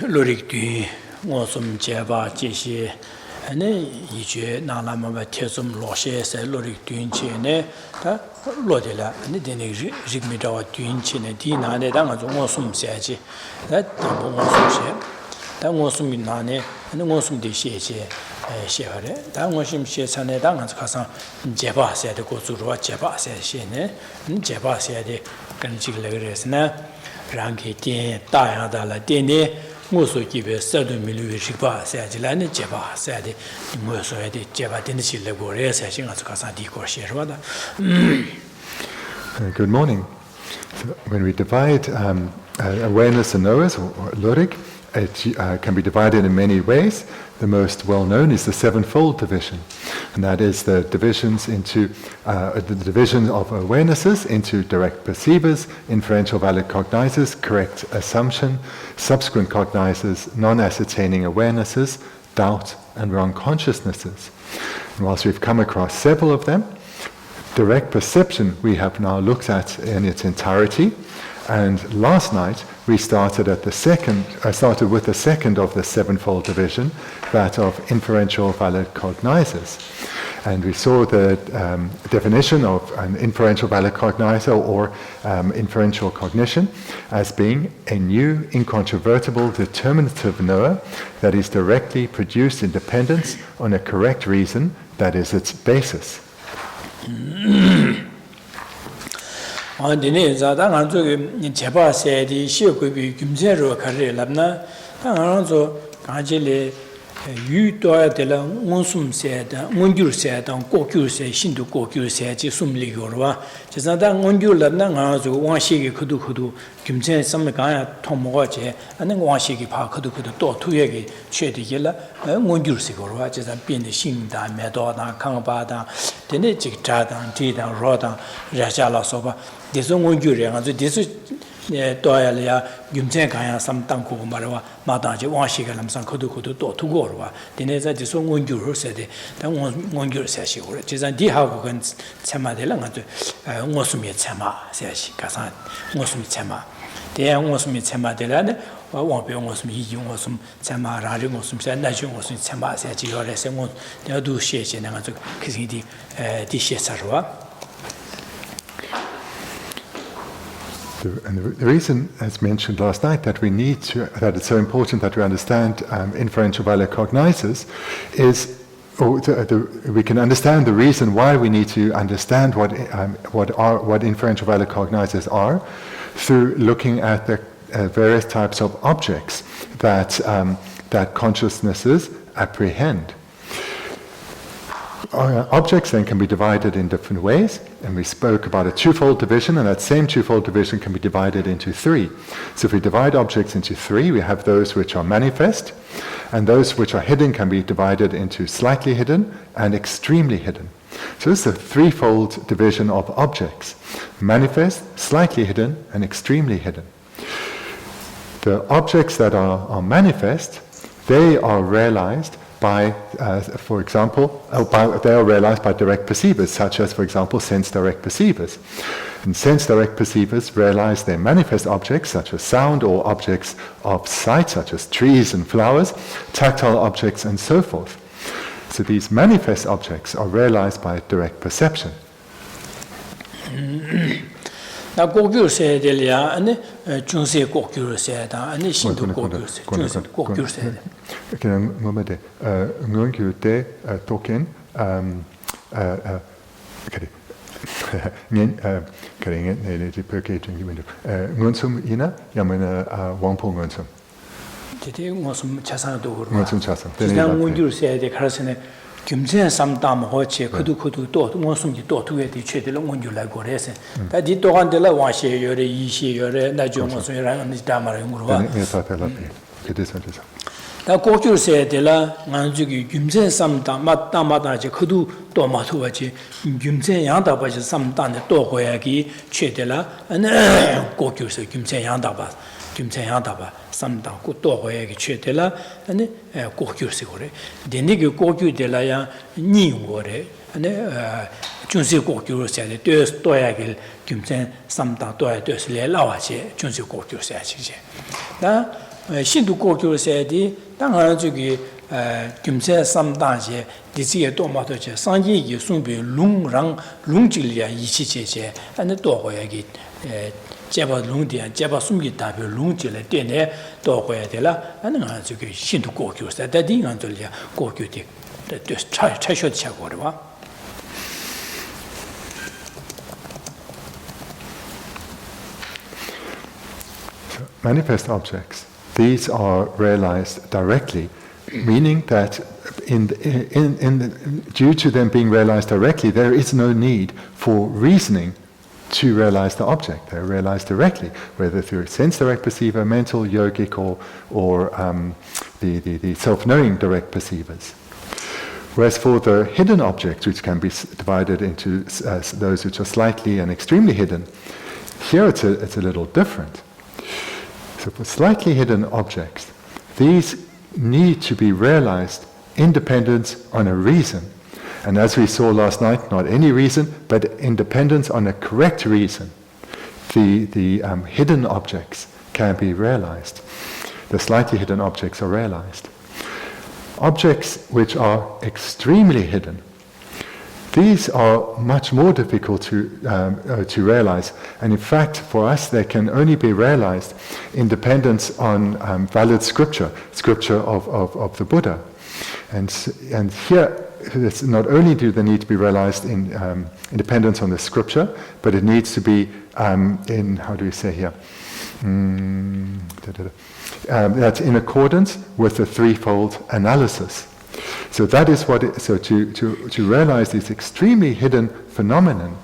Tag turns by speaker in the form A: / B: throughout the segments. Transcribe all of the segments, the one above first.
A: Lorig Ngosum Java Geshe Yije Nalama Tesum Loshe Se Lorig Dunchene Lodela and the Rigmida Dunchene Dina Ngosum Saji that Ngosum that Ngosum Nane and Ngosum de Sheshe Shevare that Ngosim Shesane Dangans Kasan Java said the Gozura Java said Shene and Java said the Ganchik Ranki Tien Dayadala Dene Muso give a certain Miluiba said Lani Java said the Muso had the Java Denichi Legore session as Kasadi or Sherwada.
B: Good morning. So when we divide awareness and knowers, or Lorig, it can be divided in many ways. The most well-known is the sevenfold division, and that is the divisions into the division of awarenesses into direct perceivers, inferential valid cognizers, correct assumption, subsequent cognizers, non-ascertaining awarenesses, doubt, and wrong consciousnesses. And whilst we've come across several of them, direct perception we have now looked at in its entirety. And last night we started with the second of the sevenfold division, that of inferential valid cognizers. And we saw the definition of an inferential valid cognizer or inferential cognition as being a new, incontrovertible, determinative knower that is directly produced in dependence on a correct reason that is its basis.
A: Dine Zada Anzo Japa said the Shiokubi Gumzero Kare Labna, Anzo Kajele, Yu Doya de la Monsum said, Mundur said, and Koku said, Shindu Koku said, Sum Ligorwa, Jazada Mundur Labna, Anzo, one shiki Kudu, Gumzen, some Gaya, Tom Wache, and then one shiki Park Kudu, Tuyagi, Shady Yella, Mundur Sigorwa, just have been the Shinda, Medoda, Kangabada, the Nijik Jadan, Tidan, Rodan, Rajala Soba. This one jury, and this is Doya, Gumzekaya, some Tanko Marawa, Madaji, Washikalam, some Kudu to Gorwa. The Neza, this one juror said, then one juror says she would. Just a Dihagan Sama de Langa, Mosumi Sama, says she, Kasan, Mosumi Sama. They are Mosumi Sama de Lana, or won't be almost me, you want some Sama, Radi, some Sandaju, was in Sama, said you, or less, and won't do shades and kissing the Sarwa.
B: And the reason, as mentioned last night, that it's so important that we understand inferential valid cognizers is, we can understand the reason why we need to understand what inferential valid cognizers are through looking at the various types of objects that consciousnesses apprehend. Objects then can be divided in different ways, and we spoke about a twofold division, and that same twofold division can be divided into three. So if we divide objects into three, we have those which are manifest, and those which are hidden can be divided into slightly hidden and extremely hidden. So this is a threefold division of objects: manifest, slightly hidden, and extremely hidden. The objects that are manifest, they are realized by, for example, they are realized by direct perceivers, such as, for example, sense-direct perceivers. And sense-direct perceivers realize their manifest objects, such as sound, or objects of sight, such as trees and flowers, tactile objects, and so forth. So these manifest objects are realized by direct perception.
A: Now, Gokyu said, and Junse Gokyu said, and Shindu Gokyu said.
B: Moment, Ngungyu te token, Ngunsum ina, Yamana Wampo Ngunsum.
A: Today was some Chasado.
B: Ngunsum Chasam.
A: Then when you said the Carson, Kimsen some dam hoche, Kudu, dot, Monsum, the dot to the cheddar when you like Gores. That did to on the Lawashi, you're a Yishi, you're a Najo, and this Dama and Gurva.
B: It is what it is.
A: The Gokyu said, Della, Manjuki, Gimsen some Damadaji, Kudu, Domatuachi, Gimsen Yandaba, some done the Dogoyaki, Chedela, and Gokyu said, Gimsen Yandaba, some down, good Dogoyaki, Chedela, and Gokyu Sigore. The nigger Gokyu de la Ni Wore, and 중세 고교로서의 되스 도야길 김sen 삼다 도야 되스 레라와제 중세 고교로서의 지제 나 신도 고교로서의 당하는 저기 김sen 삼다제 디지에 도마도제 상기기 송비 룽랑 룽질이야 이치제제 안에 도고야기 제바 룽디안 제바 숨기 답이 룽질에 되네 도고야 되라 하는 저기 신도 고교로서 다딩한 돌이야 고교디 되스 차셔 차고르와
B: manifest objects, these are realized directly, meaning that due to them being realized directly, there is no need for reasoning to realize the object. They're realized directly, whether through sense direct perceiver, mental, yogic, or the self-knowing direct perceivers. Whereas for the hidden objects, which can be divided into those which are slightly and extremely hidden, here it's a little different. So for slightly hidden objects, these need to be realized independent on a reason. And as we saw last night, not any reason, but independence on a correct reason. The hidden objects can be realized. The slightly hidden objects are realized. Objects which are extremely hidden, these are much more difficult to realize, and in fact, for us, they can only be realized in dependence on valid scripture of the Buddha. And here, it's not only do they need to be realized in dependence on the scripture, but it needs to be in, how do we say here? That's in accordance with the threefold analysis. So that is what. To realize this extremely hidden phenomenon,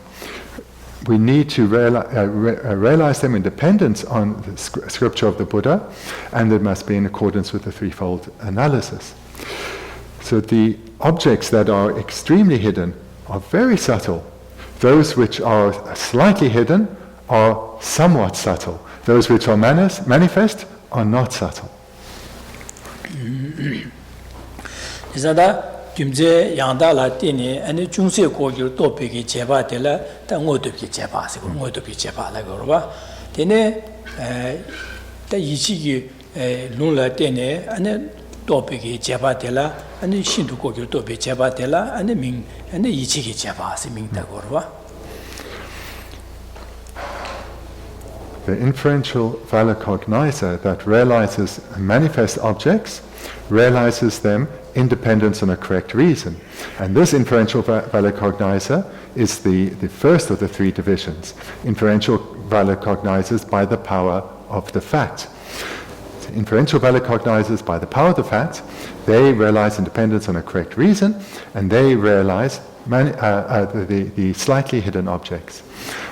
B: we need to realize them in dependence on the scripture of the Buddha, and it must be in accordance with the threefold analysis. So the objects that are extremely hidden are very subtle. Those which are slightly hidden are somewhat subtle. Those which are manifest are not subtle.
A: 이사다 김제 양다라 때니 아니 중세 고교 도피기 제바들라 당고도기 제바스고 고도기 제바라고 봐. 되네 다 이시기 룬라 때네 아니 도피기 제바들라 아니 신도 고교 도피 제바들라 아니 민 아니 이치기 제바스 민다고 봐.
B: The inferential valor cognizer that realizes manifest objects realizes them independence on a correct reason. And this inferential valor cognizer is the first of the three divisions. Inferential valor cognizers by the power of the fact. So inferential valor cognizers by the power of the fact, they realize independence on a correct reason, and they realize the slightly hidden objects.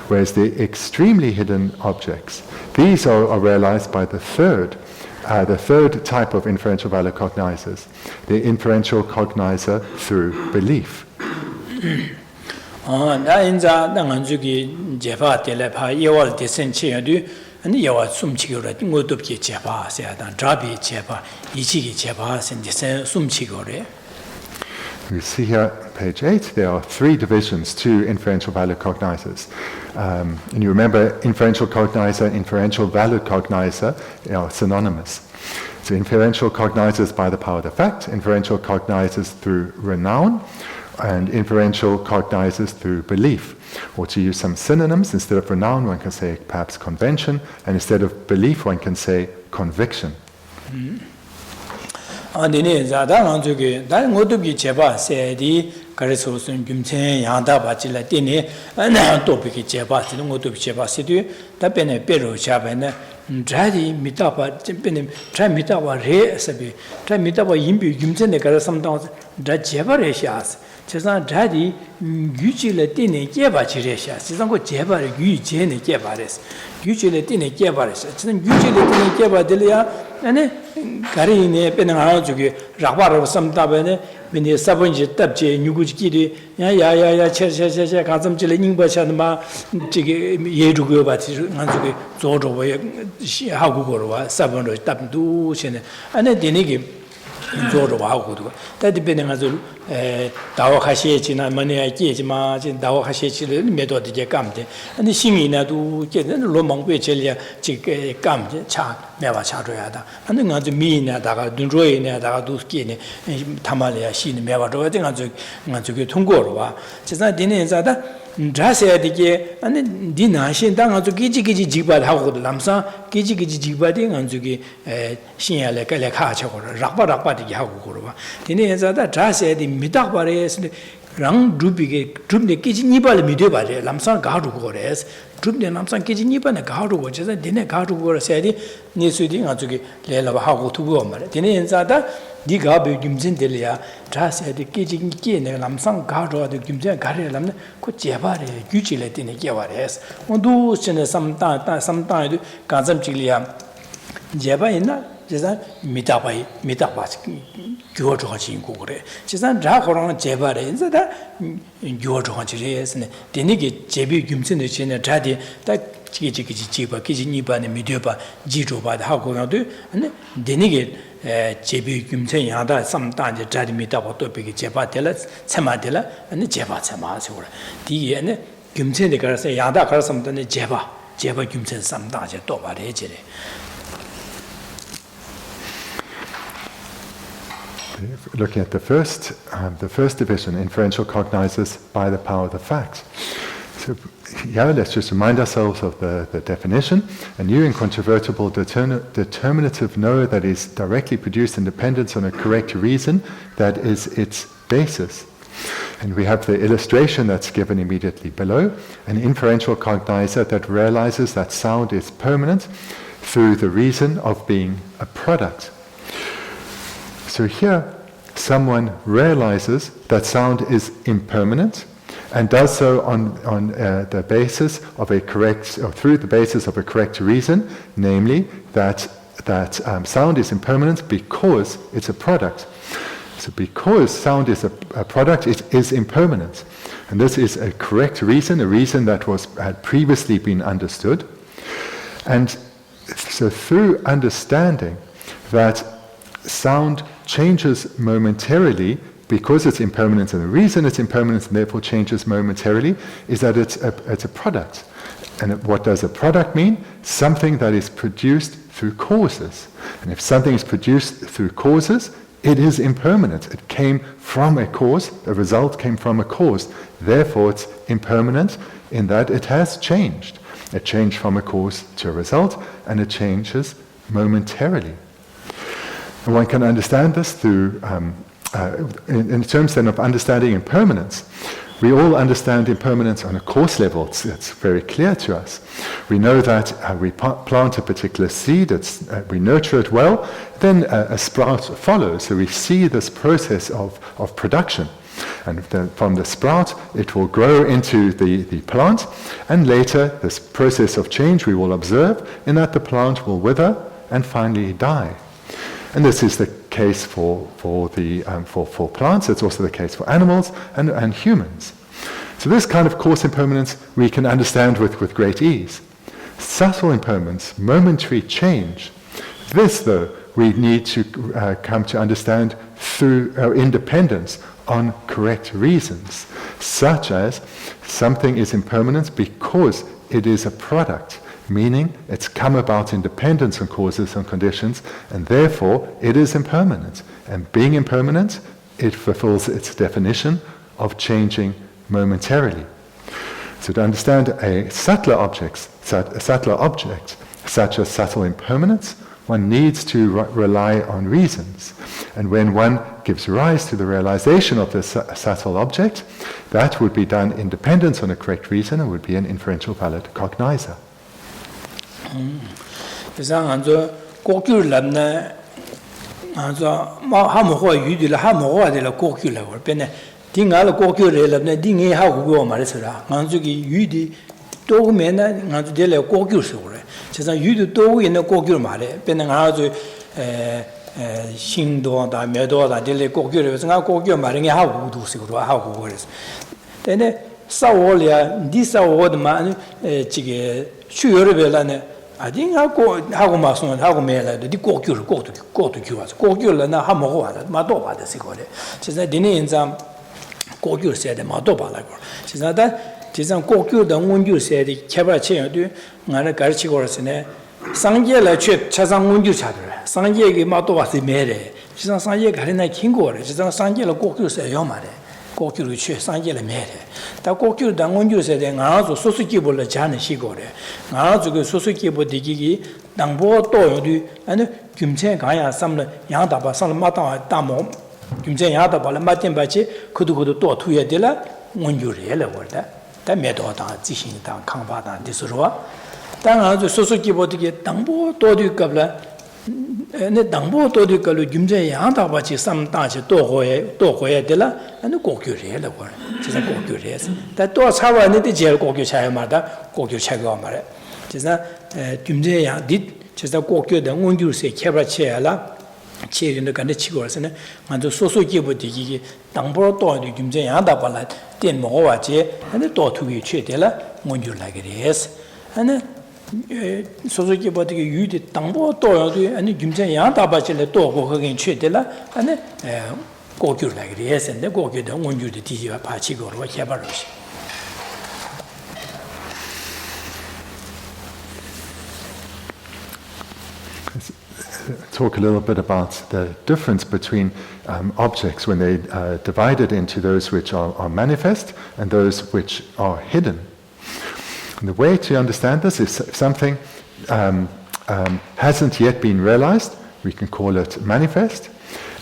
B: Whereas the extremely hidden objects, these are realized by the third type of inferential valor cognizers, the inferential cognizer through belief.
A: 나 인자 당한주기 제바 telpa 예월 대선치여도 아니 예와 숨치고라 뭐도게 제바세다 잡이 제바 이치기 제바센 대선 숨치고래.
B: You see here, page 8, there are three divisions to inferential valor cognizers. And you remember inferential cognizer, inferential valor cognizer are synonymous. So inferential cognizers by the power of the fact, inferential cognizers through renown, and inferential cognizers through belief. Or to use some synonyms, instead of renown one can say perhaps convention, and instead of belief one can say conviction.
A: 아니네 자다는 저기 다른 것도기 제바 세디 그래서 무슨 김천 양다 받질라 때니 아나 또비기 제바 되는 것도 제바 세디 답변에 빼로 잡아네 자디 미타바 쯤변에 자 미타바 레서비 자 미타바 임비 김천에 가서 삼당 자 제바레샤스 세상 자디 유지를 때니 제바지레샤 세상 그 제바를 유지에네 제바레스 유지를 때니 제바레스 세상 유지를 때니 제바들이야 아니 가리네 빼는 저기 라바로 삼다베네 민이 사본지 답제 누구지끼리 야야야야 쳇쳇쳇 가슴질에 닝버샤는 마 저기 예주고 같이 저기 조조에 하고 거와 사본로 답도 셴네 아니 되네기 조로 하고 그거 depending on 다와 하시지나 만에 깨지마 진 다와 하시지를 메도 되게 감데 근데 신이나도 깨는 로망배 제리아 지게 감데 차 매와 차줘야다 근데 가지 미나다가 눈로이나다가 두스기네 타말이야 신이 매와로 가지고 통고로 와 제가 디네자다 자세하게 아니 디나신 당아주 기지기지 지바하고 남사 기지기지 지바딩 안주기 신야래 깔래 가쳐고 락바락바디게 하고 그러봐 디네자다 자세하게 미닥바레스 랑 두비게 둠네 기지 니발 미데바레 남사 가루고 그래서 둠네 남사 기지 니발에 가루고 제가 디네 가루고 그래서야디 니수디 안주기 레라바 하고 두고 말에 디네자다 네가 배김진들이야 자세하게 기지기 내 남상 가루도 김진 가리라면 그 제발에 규지를 되네 개발해서 온도 전에 삼다에도 간점질이야 제발이나 제가 미다바지 교조하신 거 그래 제가 자고랑 제발에 인자다 교조하지래스네 되니게 제비 김진의 전에 자디 딱 지바 기지니바네 미디어바 지조바다 하고 나도 되니게 제비 김천 야다 삼단제 자리미다고 또 비게 제바텔라 체마텔라 아니 제바 체마서라 디에네 김천에 가서 야다 가서 삼단에 제바 김천 삼단제 또 말해지래
B: Looking at the first division, inferential cognizers by the power of the facts. So here, let's just remind ourselves of the definition. A new incontrovertible determinative knower that is directly produced in dependence on a correct reason, that is its basis. And we have the illustration that's given immediately below, an inferential cognizer that realizes that sound is permanent through the reason of being a product. So here, someone realizes that sound is impermanent, and does so on the basis of a correct, or through the basis of a correct reason, namely that sound is impermanent because it's a product. So because sound is a product, it is impermanent. And this is a correct reason, a reason that had previously been understood. And so through understanding that sound changes momentarily because it's impermanent, and the reason it's impermanent and therefore changes momentarily is that it's a product. And what does a product mean? Something that is produced through causes. And if something is produced through causes, it is impermanent. It came from a cause, the result came from a cause. Therefore it's impermanent in that it has changed. It changed from a cause to a result, and it changes momentarily. And one can understand this through, in terms then of understanding impermanence. We all understand impermanence on a course level. It's very clear to us. We know that we plant a particular seed, we nurture it well, then a sprout follows. So we see this process of production. And then from the sprout, it will grow into the plant, and later this process of change we will observe in that the plant will wither and finally die. And this is the case for plants. It's also the case for animals and humans. So this kind of coarse impermanence we can understand with great ease. Subtle impermanence, momentary change. This, though, we need to come to understand through our independence on correct reasons, such as something is impermanent because it is a product, meaning it's come about in dependence on causes and conditions, and therefore it is impermanent. And being impermanent, it fulfills its definition of changing momentarily. So to understand a subtler object, such as subtle impermanence, one needs to rely on reasons. And when one gives rise to the realization of this subtle object, that would be done in dependence on a correct reason and would be an inferential valid cognizer.
A: 그래서 안저 고규를 남나 안저 하모화 유디를 하모화 될 고규를 벌변에 딩알 고규를 남나 딩이 하고 고 말해서라 안저기 유디 도구면은 안저 될 고규를 그래 제가 유디 도구 있는 고규를 말해 변은 아주 신도다 매도다 될 고규를 제가 고규 말은 하고 도식으로 하고 그래서 근데 사월이야 디 사월만 지게 수요일에는 아직 하고 마선 하고 매라도 디 고교를 고도 교와서 고교를 하 먹어 와다 마도 받아 쓰고래 진짜 디네 인자 고교 세대 마도 받아고 진짜다 진짜 고교 원주 세대 개발 체험도 나를 가르치고 그랬네 상계를 최 차상 원주 차들 상계에 마도 와서 매래 진짜 상계 가리나 긴 거래 진짜 상계를 고교 세요 말해 고교를 최 상계를 매래 다 고교 원주 세대 나서 소수기불을 자는 시고래 나서 그 소수기부 디기기 당보 또요도 아니 김체 가야 삼을 양다바 삼을 마다 다모 김체 양다바를 맞된 바치 그도 또 투에 되라 원주래래 버다 다 매도다 지신다 강바다 디스로와 당아주 소수기부 디기 당보 또도 qabla 네 당보 또도 qabla 김체 양다바치 삼 다치 또 호에 되라 아니 고교래래 버 진짜 고교래서 다또 차와는데 제일 고교 차야마다 고교 차가 말해 진짜 김제야 뒷 진짜 고교의 원주세 개발체야라 체인의 간에 치고서는 먼저 소소기부터 당보로 또 김제야다 발라 된 먹어와지 근데 또 투기 최대라 원주라게 그래서 아니 소소기부터 유디 당보 또도 아니 김제야다 발질에 또 거긴 최대라 아니 고교라게 그래서 근데 고교의 원주의 뒤가 파치고로 개발로시
B: talk a little bit about the difference between objects when they divided into those which are manifest and those which are hidden. And the way to understand this is if something hasn't yet been realized, we can call it manifest.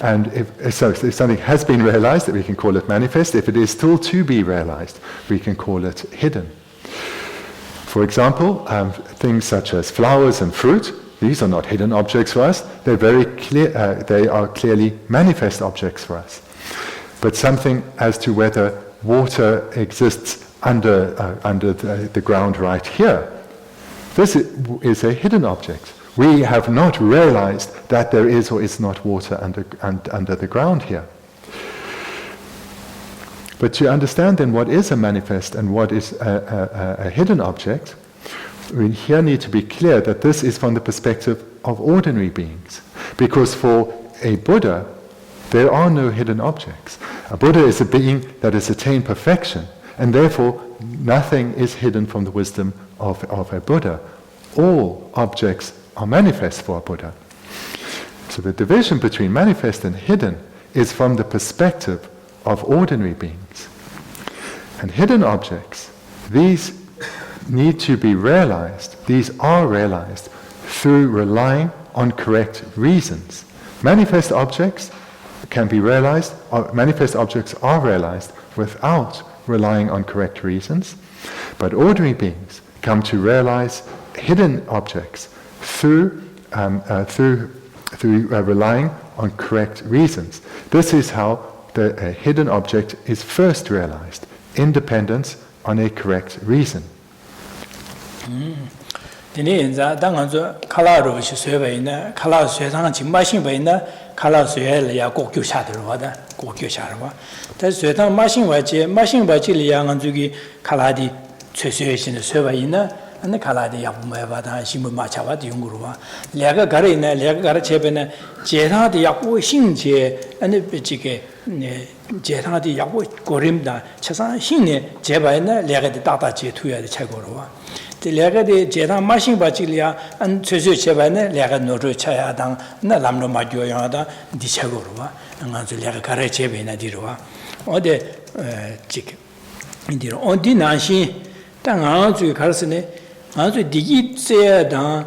B: And if something has been realized, we can call it manifest. If it is still to be realized, we can call it hidden. For example, things such as flowers and fruit, these are not hidden objects for us. They're very clear. They are clearly manifest objects for us. But something as to whether water exists under the ground right here, this is a hidden object. We have not realized that there is or is not water under the ground here. But to understand then what is a manifest and what is a hidden object, we here need to be clear that this is from the perspective of ordinary beings. Because for a Buddha, there are no hidden objects. A Buddha is a being that has attained perfection, and therefore nothing is hidden from the wisdom of a Buddha. All objects are manifest for a Buddha. So the division between manifest and hidden is from the perspective of ordinary beings. And hidden objects, these need to be realized. These are realized through relying on correct reasons. Manifest objects can be realized, or manifest objects are realized without relying on correct reasons, but ordinary beings come to realize hidden objects through relying on correct reasons. This is how the hidden object is first realized, independence on a correct reason.
A: Dini inza danganzo kala ruwa shi suye bayina, kala suye tanga jingba xing bayina, kala suye liya gokyo shadirwa da, gokyo shadirwa. Da suye tanga ma xing baji liya nganzo ki kala di cui suye xin suye bayina, ane kala di yabu mayaba da, xingbu ma chaba di yungurwa. Liyaga gara ina, liyaga gara chebe na, je tanga di yabu xing je, ane jige, je tanga di yabu gorim da, chasang xing ne je bayina, liyaga di dada je tuya di chagorwa. Lega de Jedang Mashing Bachilia and Treasure Chevane, Lega Noru Chayadang, Nalamno Majoyada, Dichagurwa, and Lega Karachevina Dirua, or the chick. Indeed, on Dinashi, Tang to Carsone, Anzu Digi Seadan,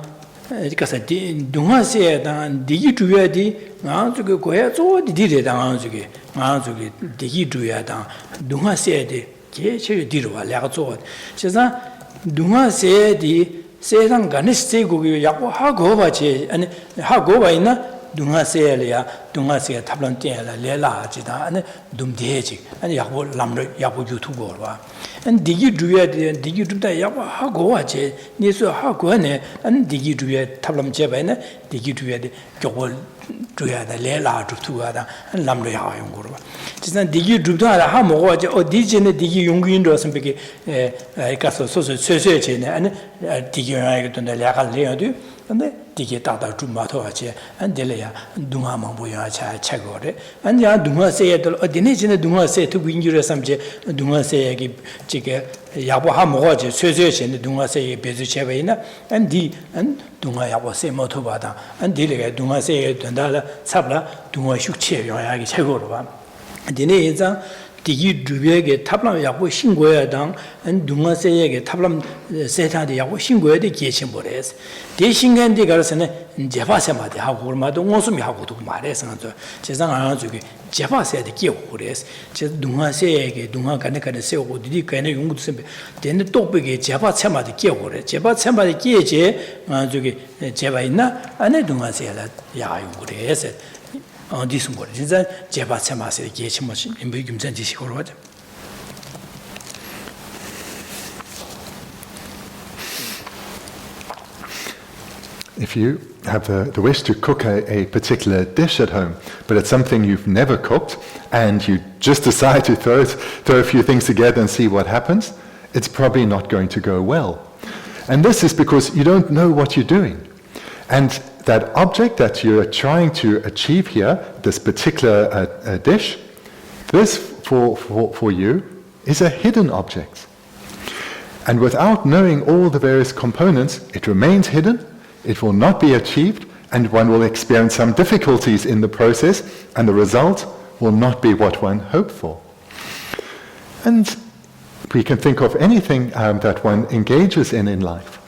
A: because Dunga Seadan, Digi Tuyadi, Anzu Goyazo, did it Anzuki, Anzuki, Digi Tuyadan, Dunga Seadi, Geshe Dirua, Lagazo. Shazan. Dunga se di se sang ganesh se go yapo ha go ba che ani ha go ba ina dunga se le ya dunga se tablan tian la le la ji da ani dum de ji ani yapo lam re yapo ju tu go ba an digi duya digi du da yapo ha go ba che ni so ha go ne an digi duya tablam che ba ina digi duya de 주야다 레라 주투가다 남로 야용 거로 진짜 디기 주도하다 하 먹어 저 디지네 디기 용기인도 선배기 가서 소소 쇠쇠제네 아니 디기 용하게 된다 내가 레어도 근데 디기 따다 좀 맞아야지 안 될래야 동화만 보여야 차거래 아니야 동화세에들 어디네 진에 동화세 두 인주를 삼제 동화세에게 지게 야보 하 먹어지 쇠쇠제네 동화세에 배주 제베이나 안디 안 동화 야보세 모토바다 안 될래야 동화세에 된다 sabla dunga shukche yoyagi chegoro ba dine yeza digi dubege tablam yago shingoya dang an dunga seyege tablam seta de yago shingoya de gechen bores de shingen de garasene jefa sema de hago ormado ngosumi hago du mares na zo jezang an zuge jefa se de ge bores je dunga seyege dunga kane kane seogo didi kane yongdu sembe dene tokbege jefa sema de ge bores jefa sema de geje an zuge jefa 있나 안에 dunga seyala ya yongures 디슨 거래 진짜 제바 체마세 게치모시 임비 김전 지식으로 하자
B: If you have the wish to cook a particular dish at home, but it's something you've never cooked, and you just decide to throw a few things together and see what happens, it's probably not going to go well. And this is because you don't know what you're doing. And that object that you're trying to achieve here, this particular dish, this for you is a hidden object. And without knowing all the various components, it remains hidden, it will not be achieved, and one will experience some difficulties in the process, and the result will not be what one hoped for. And we can think of anything that one engages in life.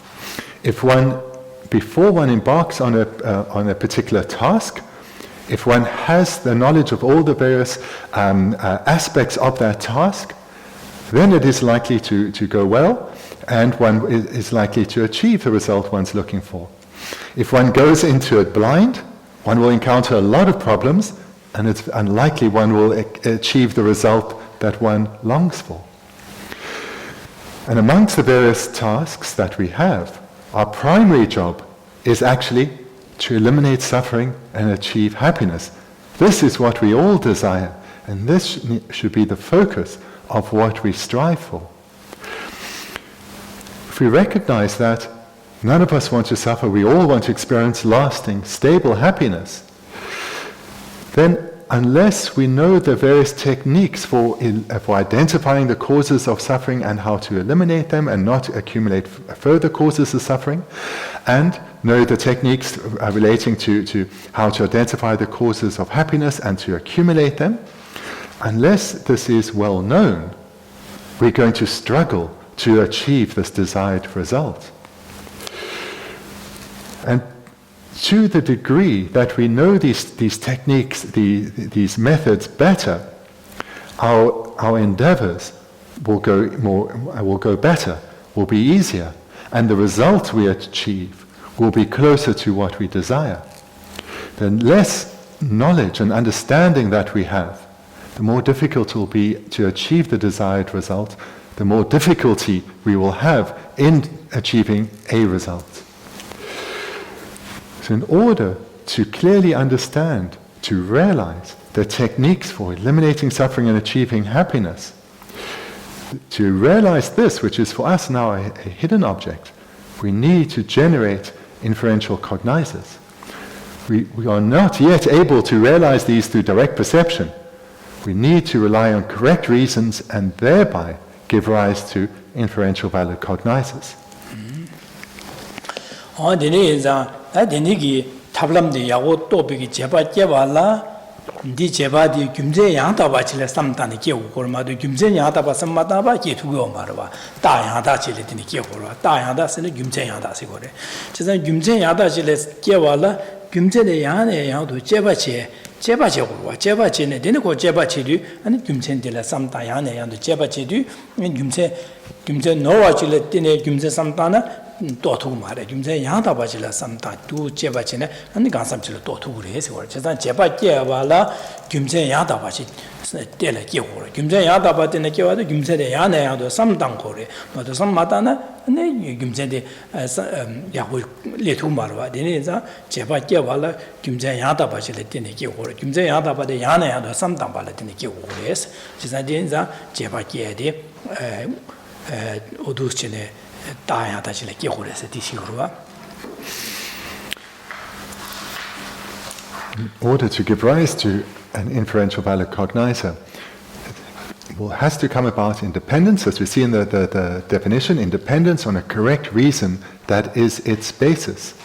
B: Before one embarks on a particular task, if one has the knowledge of all the various aspects of that task, then it is likely to go well, and one is likely to achieve the result one's looking for. If one goes into it blind, one will encounter a lot of problems, and it's unlikely one will achieve the result that one longs for. And amongst the various tasks that we have, our primary job is actually to eliminate suffering and achieve happiness. This is what we all desire, and this should be the focus of what we strive for. If we recognize that none of us want to suffer, we all want to experience lasting, stable happiness, then unless we know the various techniques for identifying the causes of suffering and how to eliminate them and not accumulate further causes of suffering, and know the techniques relating to how to identify the causes of happiness and to accumulate them, unless this is well known, we're going to struggle to achieve this desired result. And to the degree that we know these techniques, these methods better, our endeavors will go better, will be easier, and the result we achieve will be closer to what we desire. The less knowledge and understanding that we have, the more difficult it will be to achieve the desired result, the more difficulty we will have in achieving a result. So in order to clearly understand, to realize the techniques for eliminating suffering and achieving happiness, to realize this, which is for us now a hidden object, we need to generate inferential cognizers. We are not yet able to realize these through direct perception. We need to rely on correct reasons and thereby give rise to inferential valid cognizers.
A: 데니기 탑람데 야고 또비기 제바 제발라 디 제바디 김제 양다 바치레 삼단이 깨고 고르마도 김제 양다 바sam마다 바 깨투고 말아 다 양다 치레디니 깨고라 다 양다 쓰는 김제 양다 시고래 제가 김제 양다 치레 깨발라 김제의 양의 양도 제바제고와 제바제네 되는 거 제바치리 아니 김제들라 삼다 양의 양도 제바치리 김제 노와 치레 되네 김제 삼다나 도토 말에 김제 양다 바질라 삼다 두 제바치네 아니 간삼질 도토 그래서 제가 제바 깨발라 김제 양다 바지 때래 깨고래 김제 양다 바때네 깨와도 김제대 야내야도 삼당 고래 뭐도 삼마다나 네 김제대 야고 레토 말와 되네자 제바 깨발라 김제 양다 바질라 때네 깨고래 김제 양다 바데 야내야도 삼당 발라 때네 깨고래서 제가 된자 제바 깨데 오두스치네
B: In order to give rise to an inferential valid cognizer, has to come about independence, as we see in the definition, independence on a correct reason that is its basis.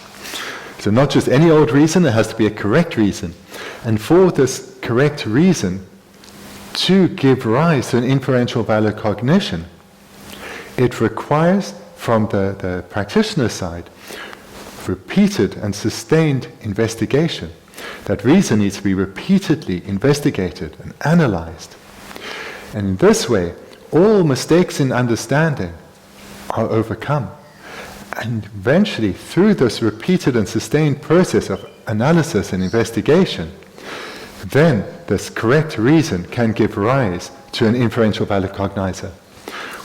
B: So not just any old reason, it has to be a correct reason. And for this correct reason to give rise to an inferential valid cognition, it requires from the practitioner's side repeated and sustained investigation. That reason needs to be repeatedly investigated and analyzed. And in this way, all mistakes in understanding are overcome. And eventually, through this repeated and sustained process of analysis and investigation, then this correct reason can give rise to an inferential valid cognizer.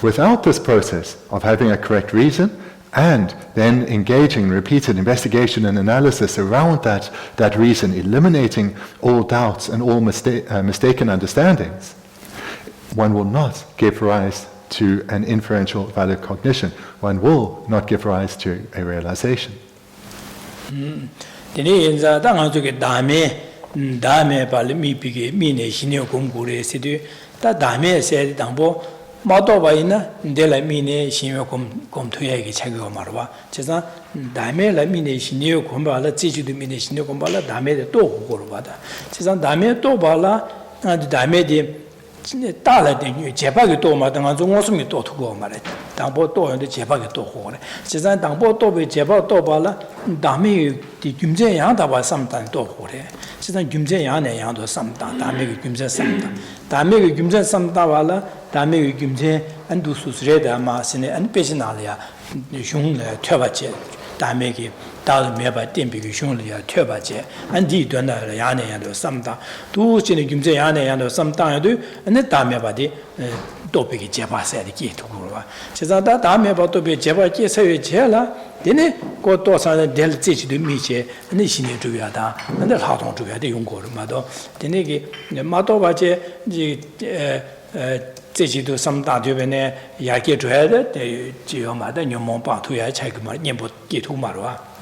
B: Without this process of having a correct reason and then engaging in repeated investigation and analysis around that reason, eliminating all doubts and all mistaken understandings, one will not give rise to an inferential valid cognition. One will not give rise to a realization.
A: 마도바이나 데라 미네 신요 곰투야기 차기고 말와 제가 다음에 라미네 신요 곰발라 지지도 미네 신요 곰발라 다음에 또 고고로 받아 제가 다음에 또 발라 다음에 따라되 제박이 또 마당한 중앙섬이 또 두고 말해 당보 또 연데 제박이 또 고래 제가 당보 또 제박 또 발라 다음에 김제 양다 봐 삼단 또 고래 제가 김제 양내 양도 삼단 다음에 김제 삼단 다음에 김제 삼단 발라 다음에 김제 안두수스레다 마스네 안 빼지나려 흉내 튀어봤지 다음에 다음 매바 땜비기 흉내야 튀어봤지 안디 되나려 야내야도 삼다 두진의 김제 야내야도 삼다야도 안 다음에 바디 또비기 제바세리 기토고와 제가 다음에 바도 비 제바기 세회 제라 되네 고도사는 될 지지도 미체 네 신이 주야다 근데 하동 주야도 용고를 마도 되네기 마도 바제 제지도 삼다되변에 야게 줘야 돼 지요마다 녀몽방 투야 차이그마 님보 기토 말와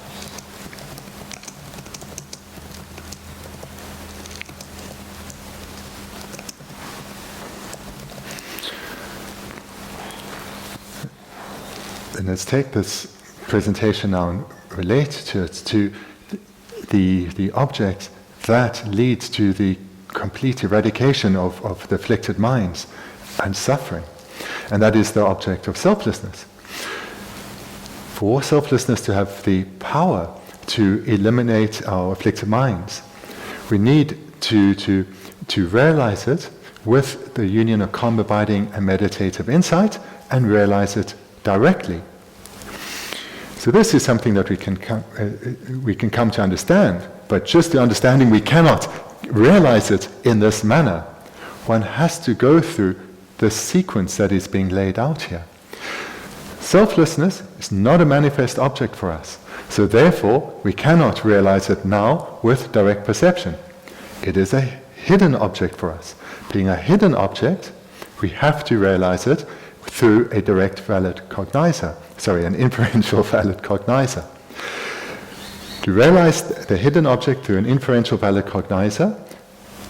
B: And let's take this presentation now and relate to it to the object that leads to the complete eradication of the afflicted minds and suffering, and that is the object of selflessness. For selflessness to have the power to eliminate our afflicted minds, we need to realize it with the union of calm abiding and meditative insight, and realize it directly. So this is something that we can come to understand, but just the understanding we cannot realize it in this manner. One has to go through the sequence that is being laid out here. Selflessness is not a manifest object for us, so therefore we cannot realize it now with direct perception. It is a hidden object for us. Being a hidden object, we have to realize it through a direct valid cognizer, an inferential valid cognizer. To realize the hidden object through an inferential valid cognizer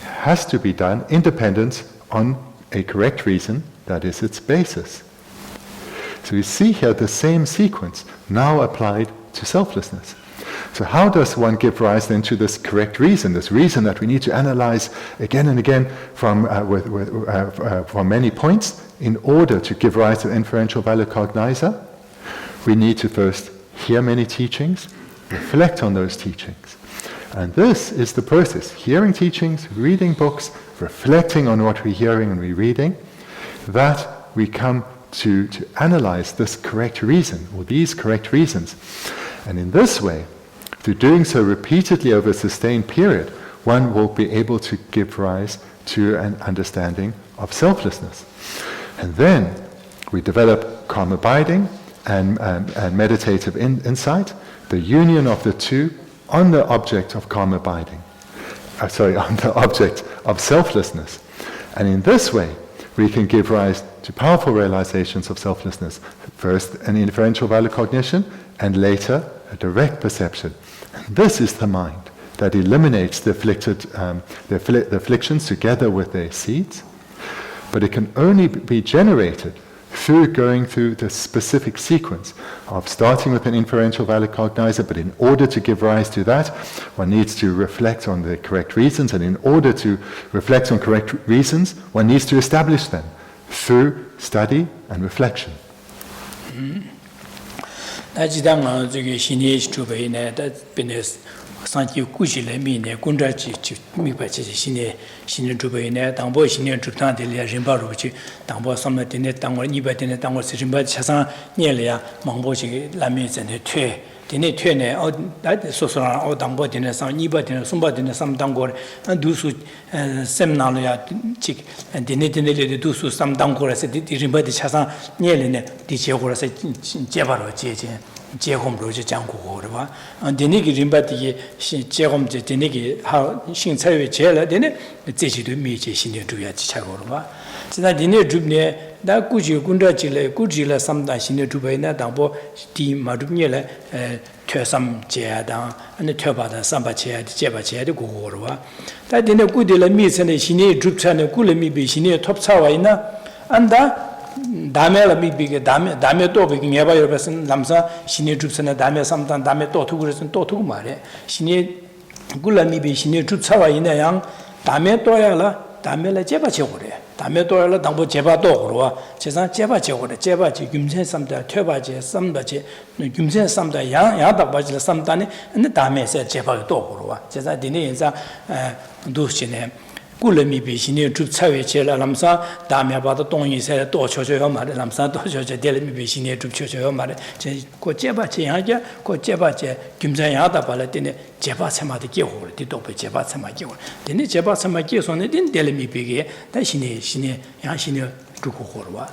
B: has to be done independent on a correct reason that is its basis. So you see here the same sequence now applied to selflessness. So how does one give rise then to this correct reason, this reason that we need to analyze again and again from many points in order to give rise to inferential valid cognizer? We need to first hear many teachings, reflect on those teachings. And this is the process, hearing teachings, reading books, reflecting on what we're hearing and we're reading, that we come to analyze this correct reason, or these correct reasons. And in this way, through doing so repeatedly over a sustained period, one will be able to give rise to an understanding of selflessness. And then we develop calm abiding and meditative insight, the union of the two on the object of calm abiding. On the object of selflessness. And in this way, we can give rise to powerful realizations of selflessness. First, an inferential value cognition, and later, a direct perception. And this is the mind that eliminates the afflictions together with their seeds. But it can only be generated through going through the specific sequence of starting with an inferential value cognizer, but in order to give rise to that, one needs to reflect on the correct reasons, and in order to reflect on correct reasons, one needs to establish them through study and reflection.
A: Sanchi Kushile Mine, Kundrachi, Mipachi, Shine Drubayne, Tambo, Shine Drutan de Rimbaruchi, Tambo, Sama Dine, Tango, Nibatin, Tango, Simba, Chasan, Nielia, Mambochi, Lamis, and the Tue. Dine Tune, or that Sosara, or Tambo, Dine, some Nibatin, Sumba, Dine, some Tangor, and Dusu, Semnalia, Chick, and Dine, Dusu, some Tangor, said the Rimba de Chasan, Nieline, the Chegora, Jevaro, Jeje. 제공 로지 장고고르와 데니기 림바디게 제공 제 데니기 하 신차회 제라 데네 제시도 미제 신의 주야 지차고르와 지나 디네 줍네 다 꾸지 군다지래 꾸지라 삼다 신의 주베나 당보 디 마둠녜래 퇴삼 제야다 아니 퇴바다 삼바체야 제바체야 고고르와 다 디네 꾸디라 미선의 신의 줍차네 꿀미비 신의 톱차와 있나 안다 다메라 미비게 다메 또 비게 해봐 여러분 남사 신의 줍선에 다메 삼단 다메 또 두고 그래서 또 두고 말해 신의 굴라미비 신의 줍차와 있는 양 다메 또야라 다메라 제바 제고래 다메 또야라 당보 제바 또 그러와 제상 제바 제고래 제바지 김센 삼다 퇴바지 삼바지 김센 삼다 양다 바지 삼다니 근데 다메세 제바 또 그러와 제사 디네 인자 도시네 꿀미비 신의 줍차회 제라 남사 다음에 봐도 동의세 또 쳐줘요 말에 남사 또 쳐줘 델미비 신의 줍쳐줘요 말에 제 고제바체 하자 고제바체 김자야다 발라티네 제바체마도 기호를 뒤도배 제바체마 기호 근데 제바체마 기호는 된 델미비게 다 신의 야 신의 주고고와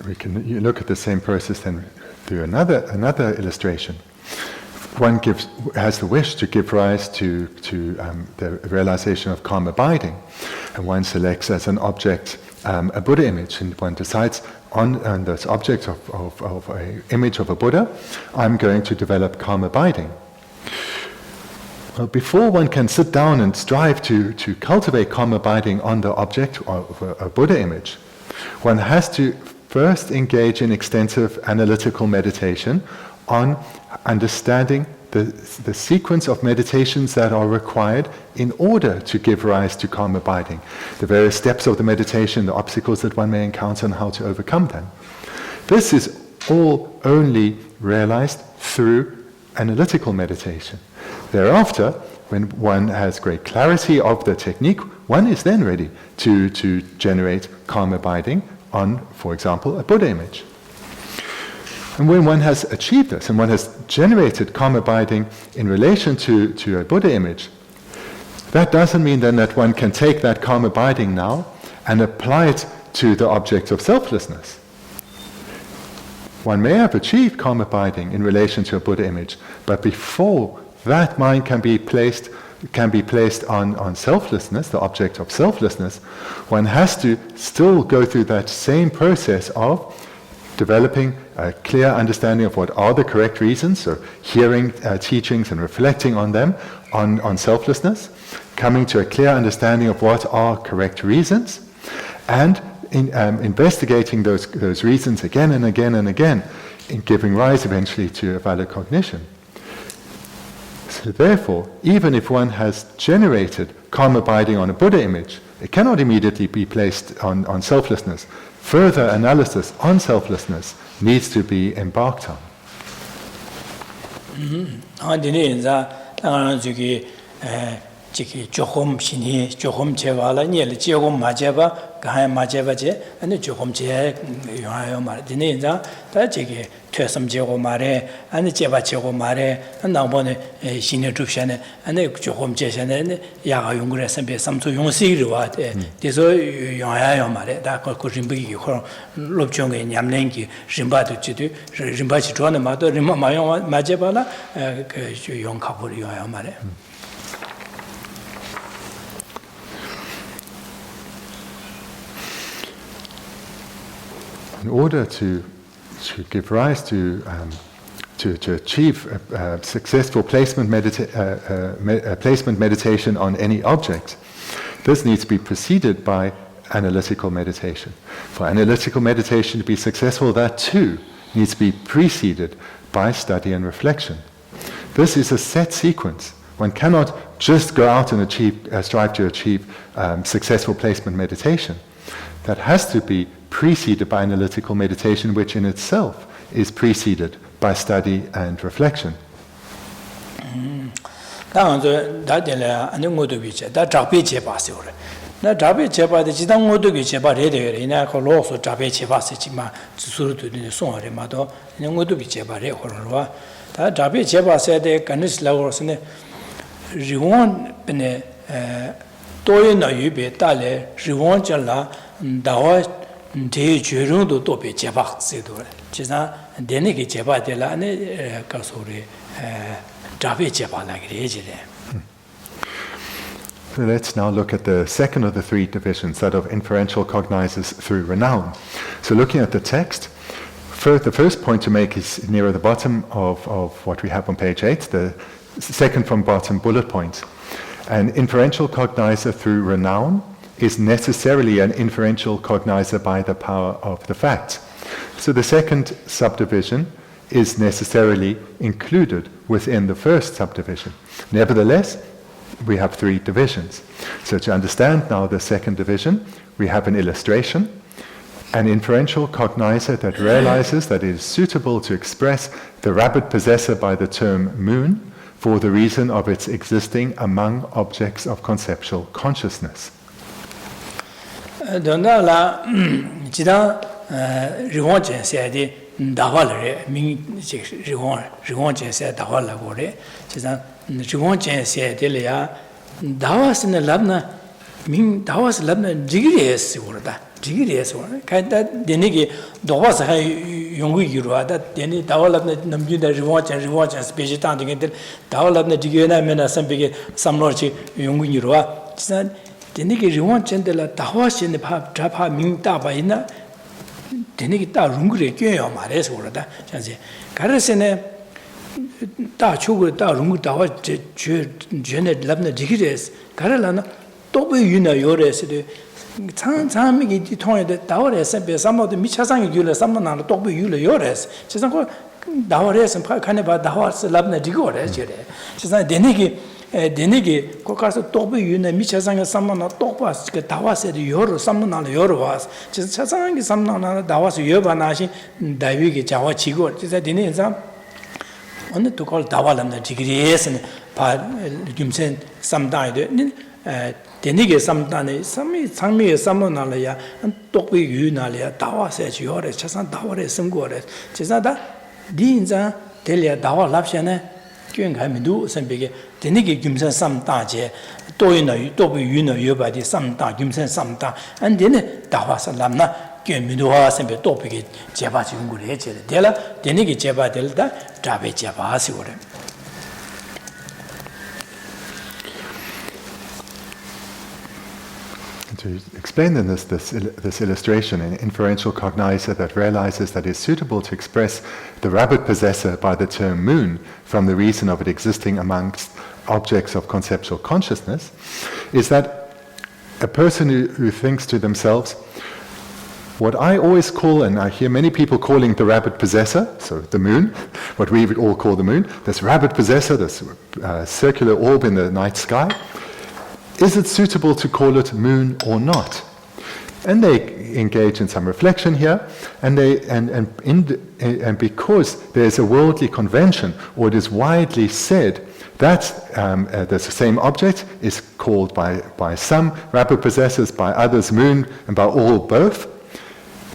B: We can look at the same process then through another illustration. One has the wish to give rise to the realization of calm abiding, and one selects as an object a Buddha image, and one decides on this object of an image of a Buddha, I'm going to develop calm abiding. Well, before one can sit down and strive to cultivate calm abiding on the object of a Buddha image, one has to first engage in extensive analytical meditation on understanding the sequence of meditations that are required in order to give rise to calm abiding, the various steps of the meditation, the obstacles that one may encounter and how to overcome them. This is all only realized through analytical meditation. Thereafter, when one has great clarity of the technique, one is then ready to generate calm abiding on, for example, a Buddha image. And when one has achieved this, and one has generated calm abiding in relation to a Buddha image, that doesn't mean then that one can take that calm abiding now and apply it to the object of selflessness. One may have achieved calm abiding in relation to a Buddha image, but before that mind can be placed on selflessness, the object of selflessness, one has to still go through that same process of developing a clear understanding of what are the correct reasons, or hearing teachings and reflecting on them, on selflessness, coming to a clear understanding of what are correct reasons, and investigating those reasons again and again and again, in giving rise eventually to a valid cognition. So therefore, even if one has generated calm abiding on a Buddha image, it cannot immediately be placed on selflessness. Further analysis on selflessness needs to be embarked on.
A: 지기 조금 신이 조금 제발라 니를 조금 맞아봐 가야 맞아봐지 아니 조금 제 용하여 말이네 이제 다 지기 퇴섬제고 말해 아니 제바제고 말해 나번에 신의 줍샤네 아니 조금 제샤네 야가 용그래서 배 삼수 용시로 와대 그래서 용하여 말해 다 그 림비기 그런 롭종의 냠랭기 림바도 지도 림바지 좋아하는 마도 림마 마용 맞아봐라 그 용카불이 용하여 말해
B: In order to give rise to achieve a successful placement meditation on any object, this needs to be preceded by analytical meditation. For analytical meditation to be successful, that too needs to be preceded by study and reflection. This is a set sequence. One cannot just go out and strive to achieve successful placement meditation. That has to be preceded by analytical meditation, which in itself is preceded by study and reflection.
A: 대 주릉도 또 배제박 세도 지사 되네게 제바들라 네 가소리 잡에 제바라 그래지래.
B: So let's now look at the second of the three divisions, that of inferential cognizers through renown. So looking at the text, the first point to make is nearer the bottom of what we have on page 8, the second from bottom bullet point. An inferential cognizer through renown is necessarily an inferential cognizer by the power of the fact. So the second subdivision is necessarily included within the first subdivision. Nevertheless, we have three divisions. So to understand now the second division, we have an illustration, an inferential cognizer that realizes that it is suitable to express the rapid possessor by the term moon for the reason of its existing among objects of conceptual consciousness.
A: donala jida riwon chen se de dawal re min riwon chen se dawal la gore jida riwon chen se de le ya dawas ne labna min dawas labna digire se gorda digire se kaida denigi dawas ha yonggu yirwa da deni dawal labna namju da riwon chen speje tan de dawal labna digire na mena sambege samlor chi yonggu yirwa jida denigi riwon chen de la dawas ne pa drapa min da ba ina denigi da rungre kyo ma re se gorda janse 가르세네 다 추고 다 룽고 다와 제네 랍나 디기레스 가르라나 또베 유나 요레스데 참참이 뒤통에 다워레스 배 삼모도 미차상이 줄에 삼모나로 또베 유레 요레스 지상 그 다워레스 파카네 바 다와스 랍나 디고레 제레 지상 데네기 거기서 또베 유나 미차상에 삼모나 또바스 그 다와스데 요로 삼모나로 요로 와스 지상 차상이 삼모나로 다와스 요바나시 다위게 자와 지고 지상 데네 인상 어느 또 걸 다와람나 디그리에스는 바 김센 삼다이데 데니게 삼다네 삼미 상미에 삼모나려야 똑비 유나려야 다와세 지요레 차산 다와레 승고레 제사다 디인자 델리아 다와 랍샤네 꽌가미도 선비게 데니게 김센 삼다제 또이나 또비 유나 여바디 삼다 김센 삼다 안데네 다와서 람나 꽌미도와 선비 또비게 제바 지금 그래 제레 델라 데니게 제바 델다 잡에 제바시 그래
B: To explain in this illustration, an inferential cognizer that realizes that it is suitable to express the rapid possessor by the term moon from the reason of it existing amongst objects of conceptual consciousness, is that a person who thinks to themselves, what I always call, and I hear many people calling the rapid possessor, so the moon, what we would all call the moon, this rapid possessor, this circular orb in the night sky, is it suitable to call it moon or not? And they engage in some reflection here, and because there is a worldly convention, or it is widely said The same object is called by some rapid possessors, by others moon, and by all both.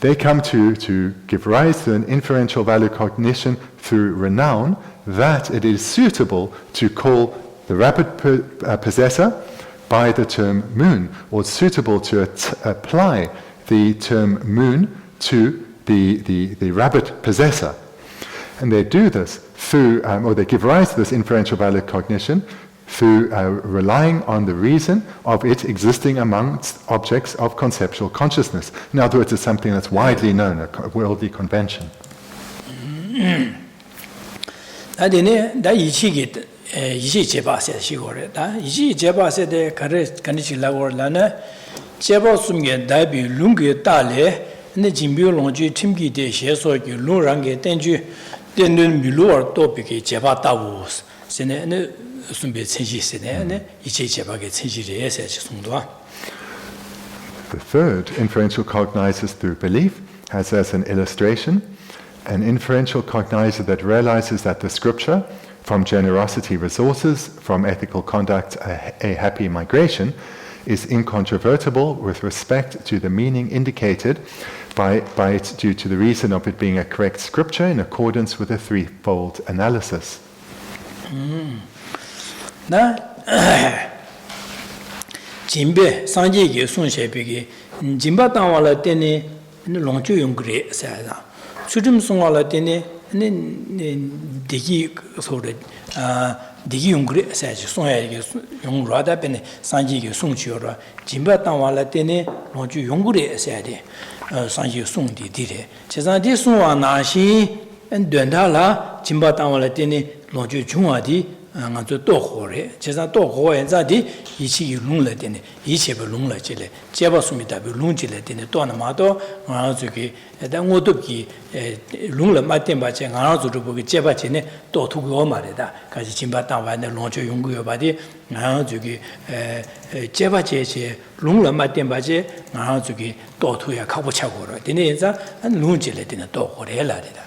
B: They come to give rise to an inferential value cognition through renown that it is suitable to call the rapid possessor by the term moon, or suitable to apply the term moon to the rapid possessor. And they do this through, or they give rise to this inferential valid cognition through relying on the reason of it existing amongst objects of conceptual consciousness. In other words, it's something that's widely known, a worldly convention. The third, inferential cognizers through belief, has as an illustration an inferential cognizer that realizes that the scripture, from generosity resources, from ethical conduct a happy migration, is incontrovertible with respect to the meaning indicated by it due to the reason of it being a correct scripture in accordance with a threefold analysis.
A: Jimbe sanje ge sun shepe ge jimba tawala tene longchu yongre sa chujum sungwala tene digi sore digi yongre sa soya ge yongra da bene sanje ge sungchiora jimba tawala tene longchu yongre sa de sanje sungdi dire chesa di sunwa na shi ndenda la jimba tawala tene longchu jungwa di ngazo to khore chesa to kho en za di ichi lung la tene ichi be lung la chile cheba sumita be lung chile tene to na ma to ngazo ki da ngodo ki lung la ma ten ba che ngazo ru bo ki cheba chene to thu go ma le da ka ji chimba ta wa ne long chu yung go ba di ngazo ki cheba che che lung la ma ten ba che ngazo ki to thu ya kha bo cha go ro tene za lung chile tene to khore la de da.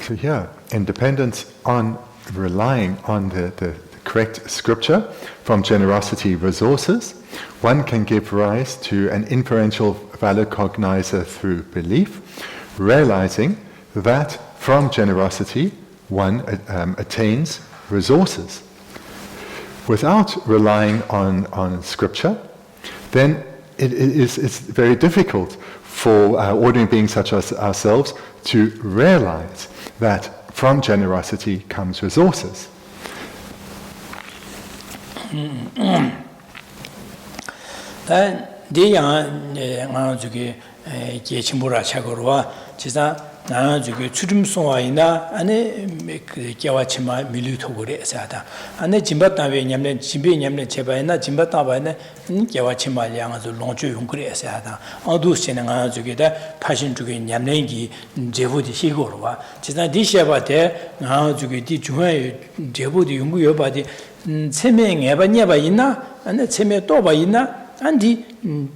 B: So here, independence on relying on the correct scripture from generosity resources, one can give rise to an inferential valid cognizer through belief, realizing that from generosity one attains resources. Without relying on scripture, then it's very difficult for ordinary beings such as ourselves to realize that from generosity comes resources.
A: 나는 저기 추름송화이나 안에 개와치마 밀리토고래 사다 안에 짐바타베 냠네 짐베 냠네 제바이나 짐바타바이나 개와치마 양아서 롱주 용그래 사다 어두스는 아 저기다 파신 쪽에 냠네기 제부디 시고로와 지난 디시아바데 아 저기 디 중에 제부디 연구 여바디 세명에 바냐바 있나 안에 세명 또바 있나 안디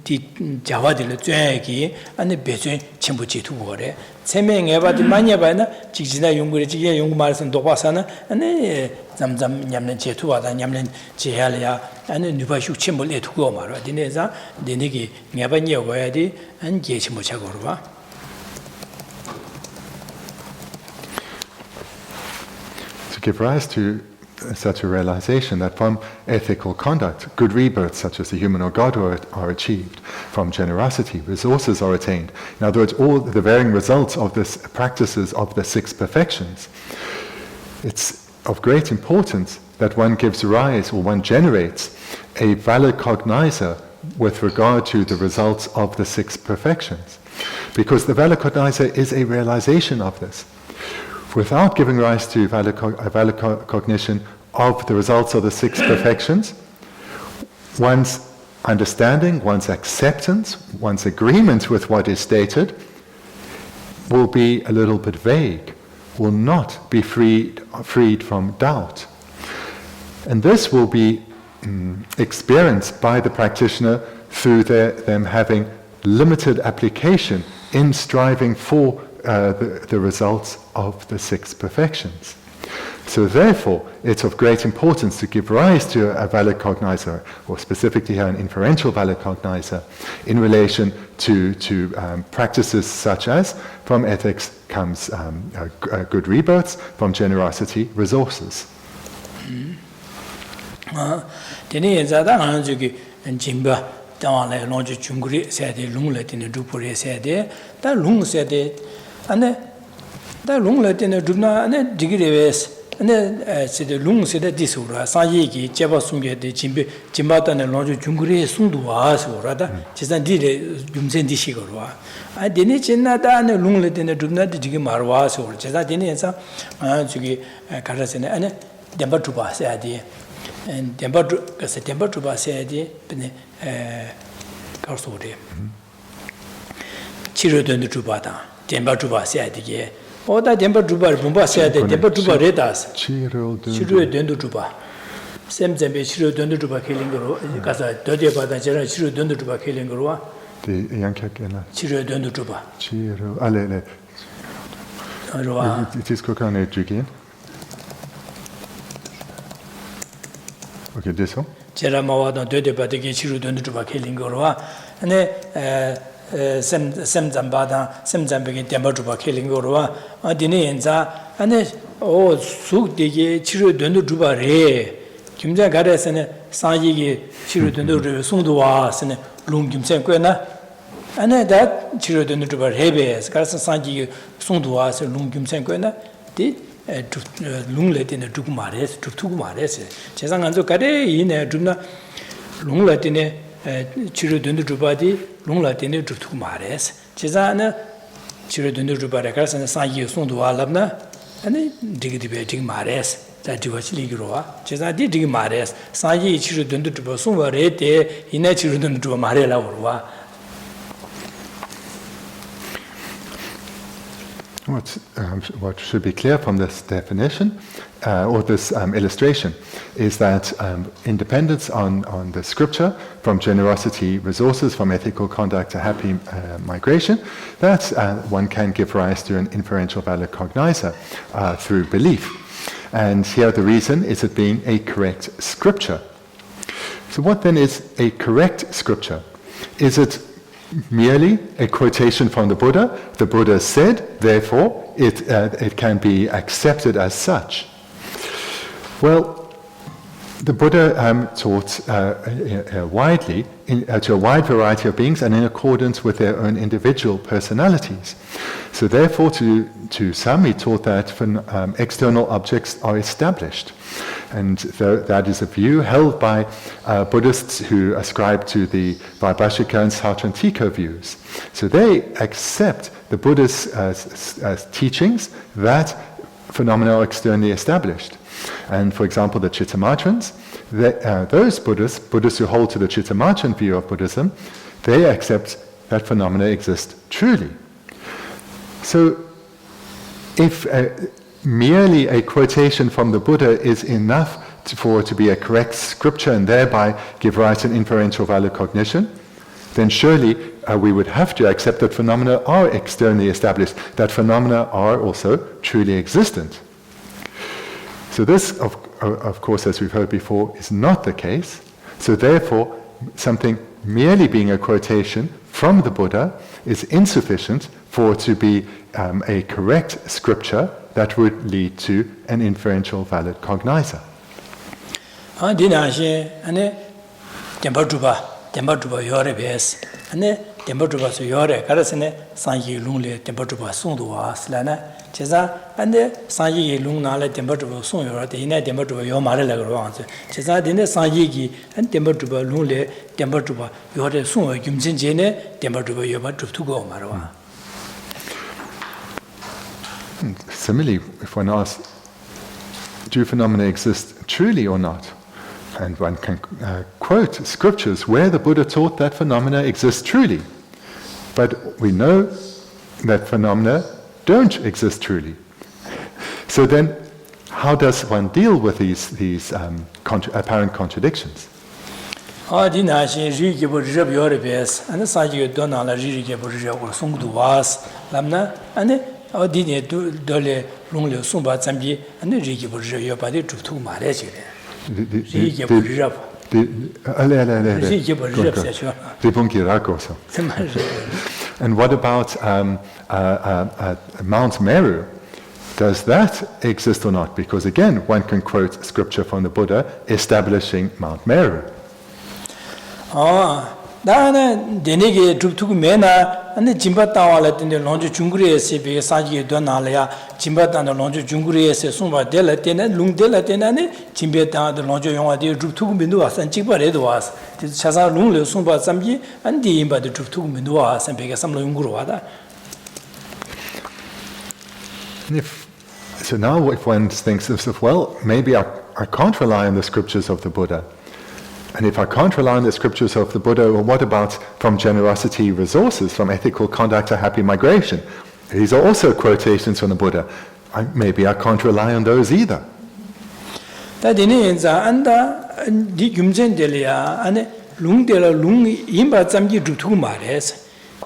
A: 디 자와들 쩨기 안에 배전 전부 지투고 그래 세명에 바디 많이 봐나 직진아 연구를 지게 연구 말씀 도바사나 안에 잠잠 냠는 제투와다 냠는 제할이야 안에 누바슈 침을 에투고 말아 디네자 디네기 냐바니어 거야디 안 계시 못 차고 봐.
B: To give rise to such a realization that from ethical conduct, good rebirths such as the human or God are achieved. From generosity, resources are attained. In other words, all the varying results of this practices of the six perfections. It's of great importance that one gives rise or one generates a valid cognizer with regard to the results of the six perfections. Because the valid cognizer is a realization of this. Without giving rise to valid cognition of the results of the six perfections, one's understanding, one's acceptance, one's agreement with what is stated will be a little bit vague, will not be freed from doubt. And this will be experienced by the practitioner through them having limited application in striving for the results of the 6 perfections. So therefore, it's of great importance to give rise to a valid cognizer, or specifically here an inferential valid cognizer, in relation to practices such as, from ethics comes good rebirths, from generosity, resources.
A: The lung said that this or Sayiki, Jabasumia, the Jimbatan and Lonjo Junguri, Sunduas or rather, Chisan did Jumsen Dishigorwa. I didn't Chinata and Lunglet in the Dubna Jigimarwas or Chesatinesa, Jugi Karasan and Dembatuba said, and Dembatuba said, Karsode. Chiro done the Tubata, Dembatuba said, oh, that temper to buy Bumba said the temper to buy retas. Chiro dundu tuba. Same Chiro dundu tuba killing because I told you about the general Chiro dundu tuba killing Rua.
B: The Yankakena.
A: Chiro dundu tuba.
B: Chiro Alele. It is Kokane again. Okay, this one.
A: Jeramawa don't do it, but again Chiro dundu tuba killing Rua. And Sem Zambada, Sem Zambaki, Dembatuba killing Gorua, Adine and Za, and oh, Suk de Chiro Dundu Tuba Re, Kimja Gares and Sayi, Chiro Dundu Sunduas and Lung Kimsen Quena, and that Chiro Dundu Tuba Rebes, Garson Sayi, Sunduas, Lung Kimsen Quena, did Lunglet in the Tukumares, to Tukumares, Chesanganzo Kade in a Duna Lunglet in a Chiro Dundu Tubadi. Long Latin to Mares, Cesana, Children to Baracas and San Yuson to Alabna, and they dig Mares, that you actually grow up. Cesar did dig Mares, San Yi children to Bosuma Rete, in a children to Marella or
B: What should be clear from this definition or this illustration is that independence on the scripture, from generosity, resources, from ethical conduct to happy migration, that one can give rise to an inferential valid cognizer through belief. And here the reason is it being a correct scripture. So what then is a correct scripture? Is it merely a quotation from the Buddha? The Buddha said, therefore, it can be accepted as such. Well, the Buddha taught widely to a wide variety of beings and in accordance with their own individual personalities. So therefore, to some, he taught that external objects are established. And that is a view held by Buddhists who ascribe to the Vaibhashika and Sautrantika views. So they accept the Buddha's teachings that phenomena are externally established. And for example, the Chittamartrans, those Buddhists who hold to the Chittamartran view of Buddhism, they accept that phenomena exist truly. So if merely a quotation from the Buddha is enough for it to be a correct scripture and thereby give rise to an inferential valid cognition, then surely we would have to accept that phenomena are externally established, that phenomena are also truly existent. So this, of course, as we've heard before, is not the case. So therefore, something merely being a quotation from the Buddha is insufficient for it to be a correct scripture that would lead to an inferential valid cognizer.
A: Chesa and the Sanyi Luna let Tempertuba soon or the inner Tempertuba Yomarella Grovans. Chesa didn't Sanyi and Tempertuba Lule, Tempertuba, you had a soon, Jumsin Jene, Tempertuba Yoba to go Marwa.
B: Similarly, if one asks, do phenomena exist truly or not? And one can quote scriptures where the Buddha taught that phenomena exist truly. But we know that phenomena don't exist truly. So then, how does one deal with these apparent contradictions?
A: 어디에 돌에 롱려 숨바 잠비 안에 리기 버려 바디 주투 말해지래. 리기 버려. 리기 버려 세죠.
B: Ripungirakoso. And what about Mount Meru? Does that exist or not? Because again, one can quote scripture from the Buddha establishing Mount Meru.
A: 나는 데네게 줍투고 메나 안데 짐바타와라든데 론주 중구리에서 비 사지에 돈나려야 짐바타는 론주 중구리에서 숨바 델라테네 룽델라테나네 짐베타도 론주 용화디 줍투고 민도 와산 찍바래도 와서 차사 룽려 숨바 삼지 안디 임바도 줍투고 민도 와산 베게 삼로 용구로 와다.
B: So now if one thinks of, well, maybe I can't rely on the scriptures of the Buddha. And if I can't rely on the scriptures of the Buddha, well, what about from generosity resources, from ethical conduct to happy migration? These are also quotations from the Buddha. Maybe I can't rely on those either.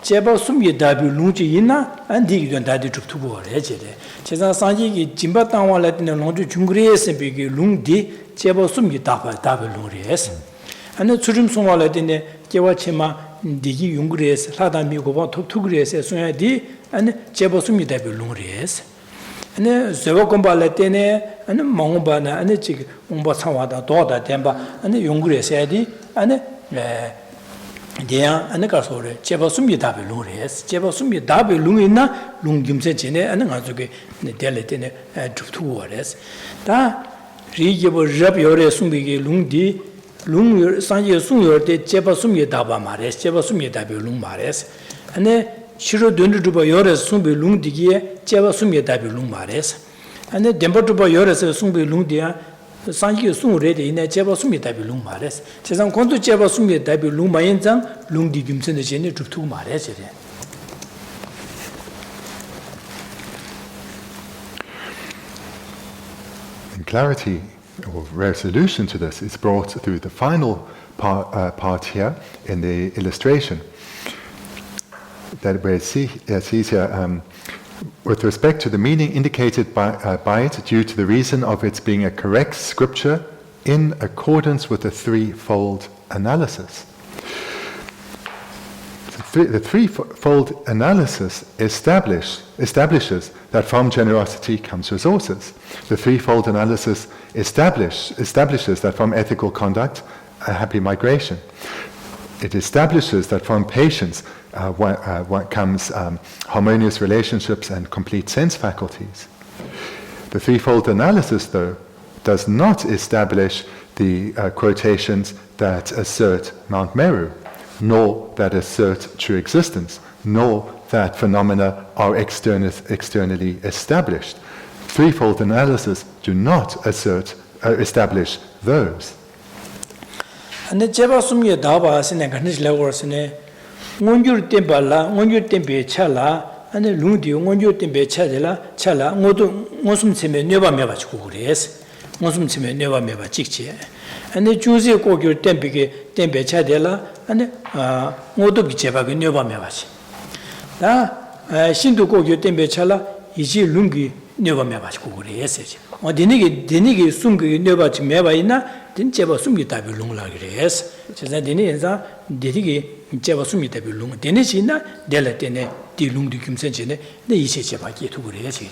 A: 제바 숨이 답이 룽지 있나 안디기도 다디 죽투고 해제래 제가 상지기 짐바 땅와라는 롱주 중그레에서 비기 룽디 제바 숨이 답이 룽리에서 안에 주름 송와라는 제와체마 디기 용그레에서 사담이고 톱투그레에서 소야디 안에 제바 숨이 답이 룽리에서 안에 제바콤발라테네 안에 몽바나 안에 지금 몽바 상와다 도다 템바 안에 용그레에서 야디 안에 대야 안에 가서래 제바 숨이 답이 룽리에서 제바 숨이 답이 룽이나 룽김세 지네 안에 가지고 델레테네 주투고레스 다 리게버 잡요레 숨비게 룽디 룽 산je 숨요때 제바 숨이 답아 말레스 제바 숨이 답이 룽 말레스 안에 시로 된두바 요레 숨비 룽디기에 제바 숨이 답이 룽 말레스 안에 덴버두바 요레서 숨비 룽디야 산지 숨으레데 이내 제바 숨이 답이 룽 말레스 세상 콘도 제바 숨이 답이 룽 마연장 룽디 김선의 제네 주투고 말레스
B: Clarity or resolution to this is brought through the final part here in the illustration. That where it sees here, with respect to the meaning indicated by it due to the reason of its being a correct scripture in accordance with the threefold analysis. The threefold analysis establishes that from generosity comes resources. The threefold analysis establishes that from ethical conduct, a happy migration. It establishes that from patience what comes harmonious relationships and complete sense faculties. The threefold analysis, though, does not establish the quotations that assert Mount Meru, nor that assert true existence, nor that phenomena are externally established. Threefold analysis do not establish those.
A: 근데 제바 숨게 다바스네 간지라고스네 원줄 템발라 원줄 템베 차라 아니 룽디 원줄 템베 차들라 차라 모두 무슨 셈에 뇌바메 가지고 그래서 무슨 셈에 뇌바메 봐 찍지 아니 주제 고교 템베게 템베 차들라 아니 모두 제바게 뇌바메 봐지 다 신도 고교 템베 차라 이지 룽기 뇌바메 가지고 그래서 어디니게 숨게 뇌바지 메바 있나 된 제바 숨기 답이 룽라 그래서 제가 되네서 되게 제바 숨기 답이 룽 되네시나 될때네 디룽디 김선진네 내 이세 제바기 두 그래야지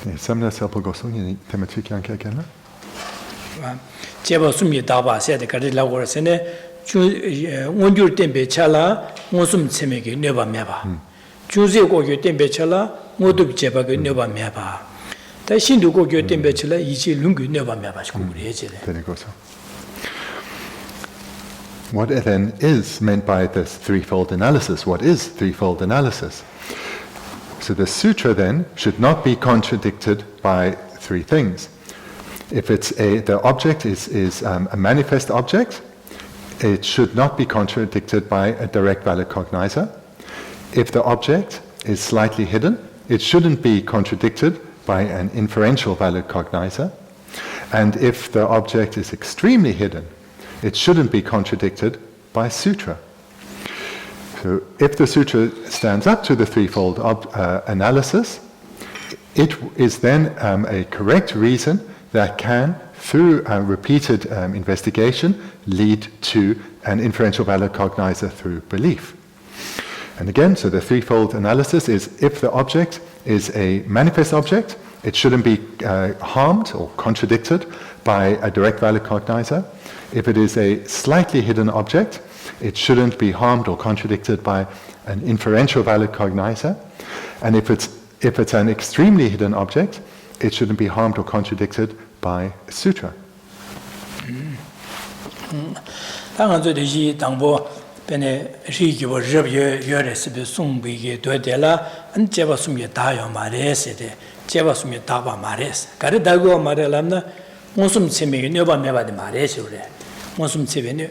B: 네 삼나서 보고 송이 테마틱이 않게 하나
A: 제바 숨기 답아서 돼 가리라고 그래서네 원줄 땜베 차라 무슨 체맥이 내봐 매봐 주제 고교 땜베 차라 모두 제바가 내봐 매봐 대신도 고교 땜베 차라 이제 룽기 내봐 매봐 그래야지
B: 되고서 What then is meant by this threefold analysis? What is threefold analysis? So the sutra then should not be contradicted by three things. If the object is a manifest object, it should not be contradicted by a direct valid cognizer. If the object is slightly hidden, it shouldn't be contradicted by an inferential valid cognizer. And if the object is extremely hidden, it shouldn't be contradicted by sutra. So if the sutra stands up to the threefold analysis, it is then a correct reason that can, through repeated investigation, lead to an inferential valid cognizer through belief. And again, so the threefold analysis is if the object is a manifest object, it shouldn't be harmed or contradicted by a direct valid cognizer. If it is a slightly hidden object, it shouldn't be harmed or contradicted by an inferential valid cognizer. And if it's an extremely hidden object, it shouldn't be harmed or contradicted by a sutra.
A: Bene rigi wo rib yore sibi sungbi ge doedela an jeba sumye dayo marese de jeba sumye daba marese gare dago mare lamna ngosum chime nyoba meba de marese ure ngosum chime ne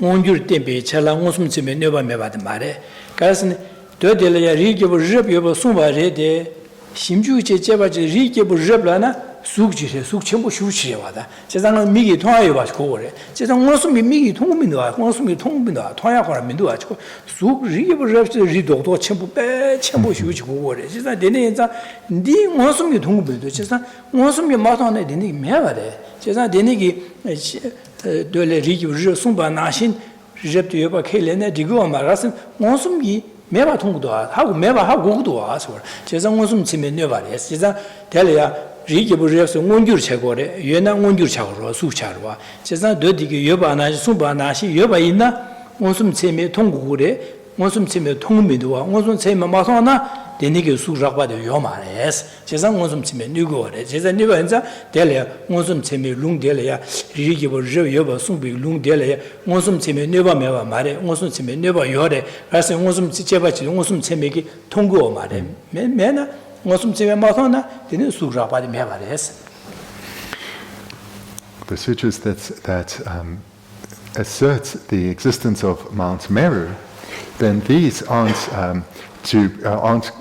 A: ngonjur tembe chala ngosum chime nyoba meba de mare garesne doedela ya rigi wo rib yoba sumba re de 심주 제 jeba je rigi wo rib lana 숙지세 숙첨부 휴치에 와다 제장은 미기 통하여 가지고 그래 제장 원수미 미기 통민도 원수미 통민도 통하여 민도 가지고 숙 리버 리도도 첨부 빼 첨부 휴치고 그래 제장 내내 인자 네 원수미 통민도 제장 원수미 마상에 되는 매가래 제장 되는기 돌레 리기 송바 나신 리접도 여바 켈레네 디고 말았음 원수미 매바 통도 하고 매바 하고 고도 와서 제장 원수미 치면 녀바래 제장 될이야 리기 부르서 원규를 채고래 연한 원규를 채고로 수차로 제가 너디게 여바나 수바나시 여바 있나 원숨 체매 통구래 원숨 체매 통미도와 원숨 체매 마서나 되니게 수락바도 요마레스 제가 원숨 체매 누고래 제가 니번자 될이야 원숨 체매 룽될이야 리기 부르서 여바 숨비 룽될이야 원숨 체매 네바 매바 말에 원숨 체매 네바 요래 그래서 원숨 제바지 원숨 체매기 통고 말에 매나 The
B: sutras that assert the existence of Mount Meru, then these aren't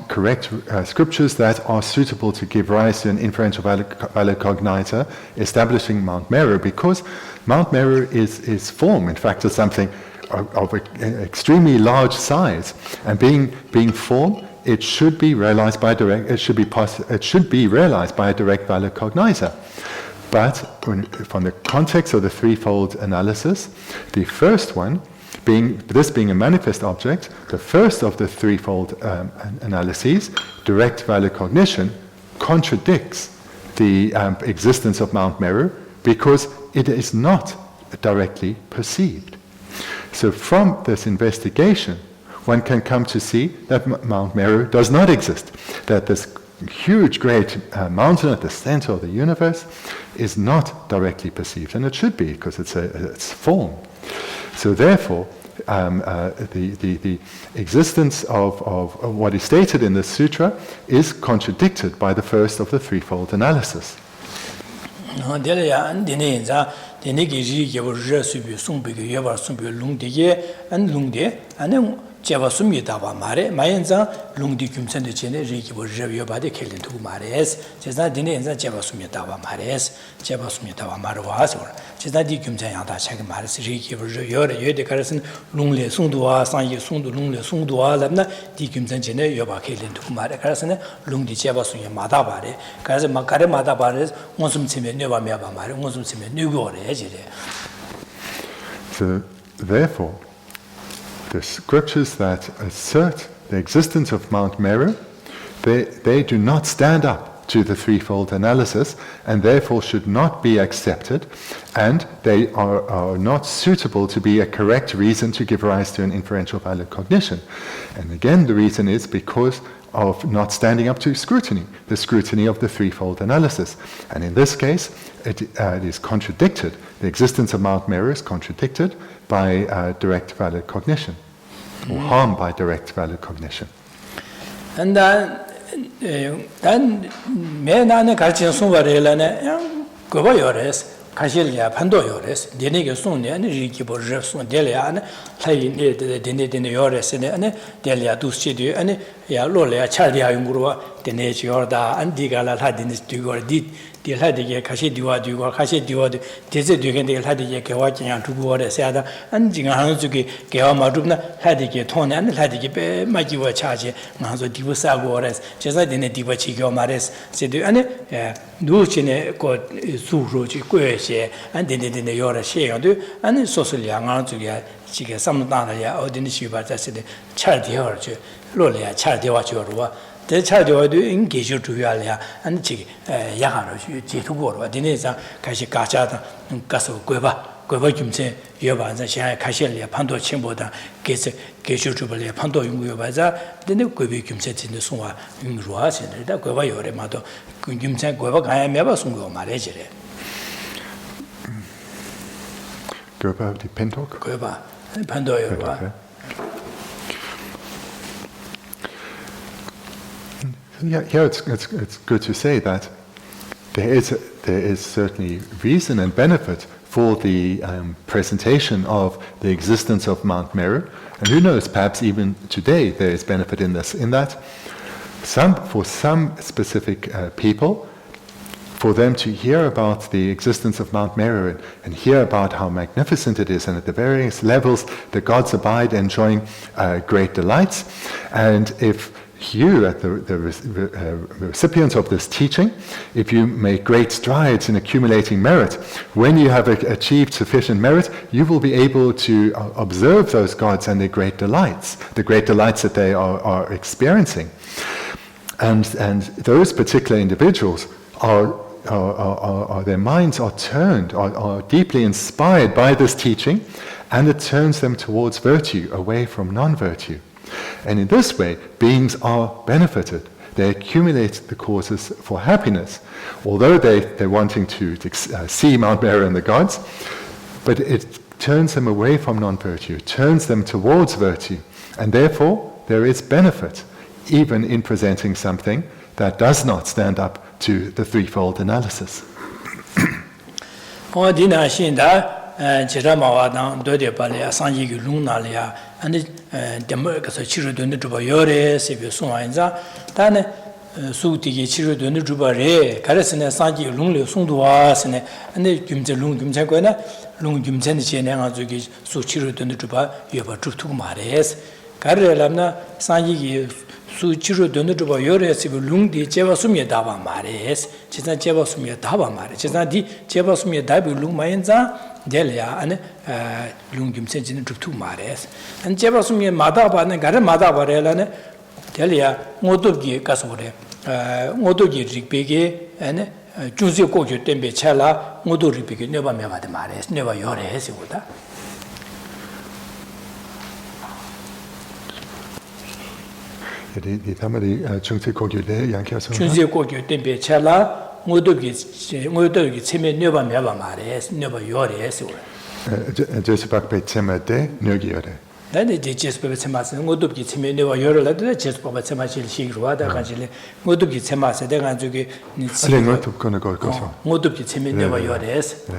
B: correct scriptures that are suitable to give rise to an inferential valid cognizer establishing Mount Meru, because Mount Meru is form. In fact, it's something of an extremely large size, and being form, it should be realized by it should be realized by a direct valid cognizer. But from the context of the threefold analysis, the first one being a manifest object, the first of the threefold analyses, direct valid cognition, contradicts the existence of Mount Meru because it is not directly perceived. So from this investigation, one can come to see that Mount Meru does not exist, that this huge, great mountain at the center of the universe is not directly perceived, and it should be, because it's form. So therefore, the existence of what is stated in this sutra is contradicted by the first of the threefold analysis.
A: 제가 숨이다와 말에 마연자 룽디 김선의 전에 리기버 저여바데 켈린투 말에스 제가 디네 인자 제가 숨이다와 말에스 제가 숨이다와 말을 와서 제가 디 김선양다 자기 말에스 리기버 저여래 여데 가르선 룽레 송도와 상이 송도 룽레 송도와 람나 디 김선 전에 여바 켈린투 말에 가르선 룽디 제가 숨이 마다 말에 가서 막가래 마다 말에 원숨 치면 여바 매바 말에 원숨 치면 누구래 지래.
B: So therefore, the scriptures that assert the existence of Mount Meru, they do not stand up to the threefold analysis, and therefore should not be accepted, and they are not suitable to be a correct reason to give rise to an inferential valid cognition. And again, the reason is because of not standing up to scrutiny, the scrutiny of the threefold analysis. And in this case, it is contradicted. The existence of Mount Meru is contradicted by direct valid cognition, or harmed by direct valid cognition.
A: And then 매나는 같이 송바래라네 그거요레스 가실이야 판도요레스 데네게 송네 아니 리기버 르송 델야네 타이네 데네 요레스네 아니 델야 두스치디 아니 야 로레야 차디야 용구로와 dene chiorda andigala hadinis dugor di hadige kashi diwa dugor kashi diwa dese dugen de hadige kewa kyang dugor seada anjinga hanzuki kewa madubna hadige tone an hadige be majiwa chaje ngazo dibusa gores jesa dene diwa chigyo mares sedu ane nuchine ko suroji kweshe an dene yora sheyodu ane sosulya ngazuya 지게 삼단이야 어디는 시바자스데 차디어죠 로리아 차디와 저로와 대차디와도 인계주 주야야 아니 지게 야가로 지투고로 디네상 가시 가자다 가서 괴바 김체 여반자 샤 가실이야 판도 친보다 계주 주벌이야 판도 연구여 봐자 근데 괴비 김체 진의 송화 용루와 신들다 괴바 요래마도 김체 괴바 가야 매바 송고 말해지래
B: 괴바 디 펜톡
A: 괴바 판도요 봐
B: Here it's good to say that there is certainly reason and benefit for the presentation of the existence of Mount Meru, and who knows, perhaps even today there is benefit in this. In that, for some specific people, for them to hear about the existence of Mount Meru and hear about how magnificent it is, and at the various levels the gods abide enjoying great delights, and if you, at the recipients of this teaching, if you make great strides in accumulating merit, when you have achieved sufficient merit, you will be able to observe those gods and their great delights, the great delights that they are experiencing. And those particular individuals their minds are turned, are deeply inspired by this teaching, and it turns them towards virtue, away from non-virtue. And in this way, beings are benefited. They accumulate the causes for happiness, although they're wanting to see Mount Meru and the gods, but it turns them away from non-virtue, turns them towards virtue, and therefore there is benefit, even in presenting something that does not stand up to the threefold analysis.
A: su chiru donu dhuba yore sibu lung di cheba sumye daba mares chizan cheba sumye daba mares chizan di cheba sumye dabi lung mayin zang del ya ane lung gimsen chini dhubtu mares ane cheba sumye madaba ane gare madaba re la ane del ya ngodobgi kasore ngodobgi rikpege ane junsi kokyo tembe chala ngodo rikpege nyoba meba de mares nyoba yore sibu da
B: 이 담아리 중세 고교대 양켜서
A: 중세 고교 때문에 제가 모두기 체면 녀바 매바 말해 녀바 요래서
B: 제스박베 체마데 녀기요래
A: 나는 제스박베 체마스 모두기 체면 녀바 요래라도 제스박베 체마실 시기로하다 가지래 모두기 체마스 내가 저기
B: 아니 너도 거는 걸 거서
A: 모두기 체면 녀바 요래서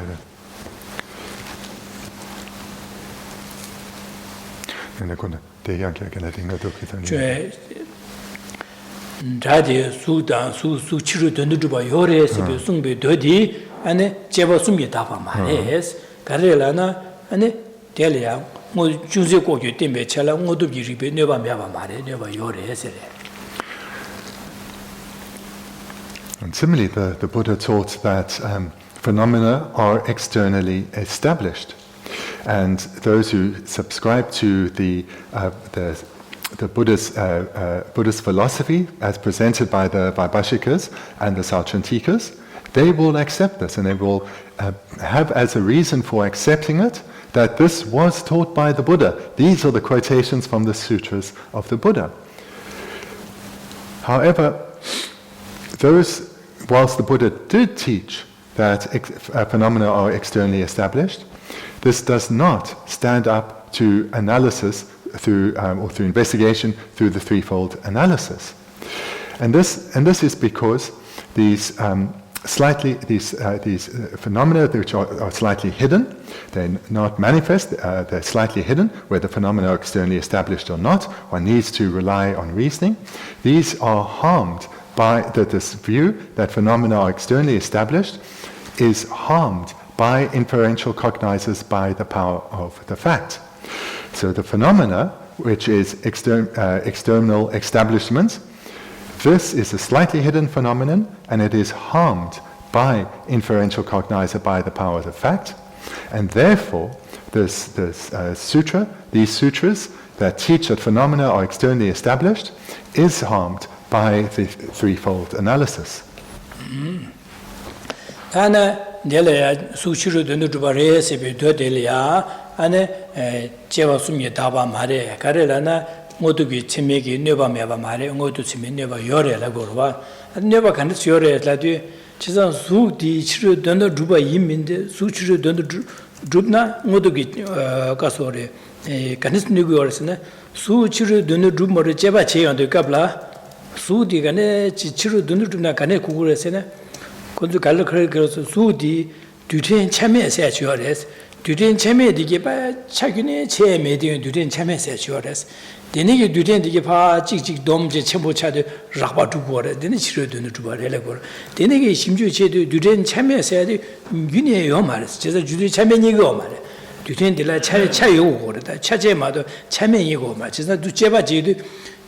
B: 네 거는 대양켜가 된거 도기선
A: 자디 수단 수 치료 되는 주바 요래서 송배 되디 안에 제바 숨이 다바 말해스 가래라나 안에 델이야 뭐 주제 고교 때문에 제가 모두 비리베 내가 매바 말해 내가 요래서
B: And similarly, the Buddha taught that phenomena are externally established, and those who subscribe to the Buddhist philosophy as presented by the Vaibhashikas and the Sautrantikas, they will accept this, and they will have as a reason for accepting it that this was taught by the Buddha. These are the quotations from the sutras of the Buddha. However, whilst the Buddha did teach that phenomena are externally established, this does not stand up to analysis through investigation through the threefold analysis, and this is because these phenomena which are slightly hidden, they're not manifest, they're slightly hidden, whether phenomena are externally established or not. One needs to rely on reasoning. These are harmed by this view that phenomena are externally established is harmed by inferential cognizers by the power of the fact. So the phenomena, which is external establishments, this is a slightly hidden phenomenon, and it is harmed by inferential cognizer by the power of the fact, and therefore these sutras that teach that phenomena are externally established is harmed by the threefold analysis.
A: Ana delaya suchiru denu dubare sebe do delia ane jewa sumye daba mare karelana modugi chimegi nyoba meba mare ngodu chime nyoba yore la gorwa nyoba kan yore la de chisan su di chiru denu duba yiminde suchiru denu dubna modugi kasore kanis nyugo yoresne su chiru denu dubmore jeba cheyande kapla su di gane chiru denu dubna gane kuguresene konzu 갈로 그래서 수디 뒤된 참여해서 주어res 뒤된 참여되게 봐 차균의 체매되는 뒤된 참여해서 주어res 되게 뒤된 되게 봐 찍찍 dom제 첨보차도 락바 두고 그래 되는 치료되는 주바래고 되게 심지어 제도 뒤된 참여해서 윤이에요 말했어 제가 뒤된 참여니고 말해 뒤된 데라 차요 그러다 차제마도 참여이고 말 제가 두제바 제도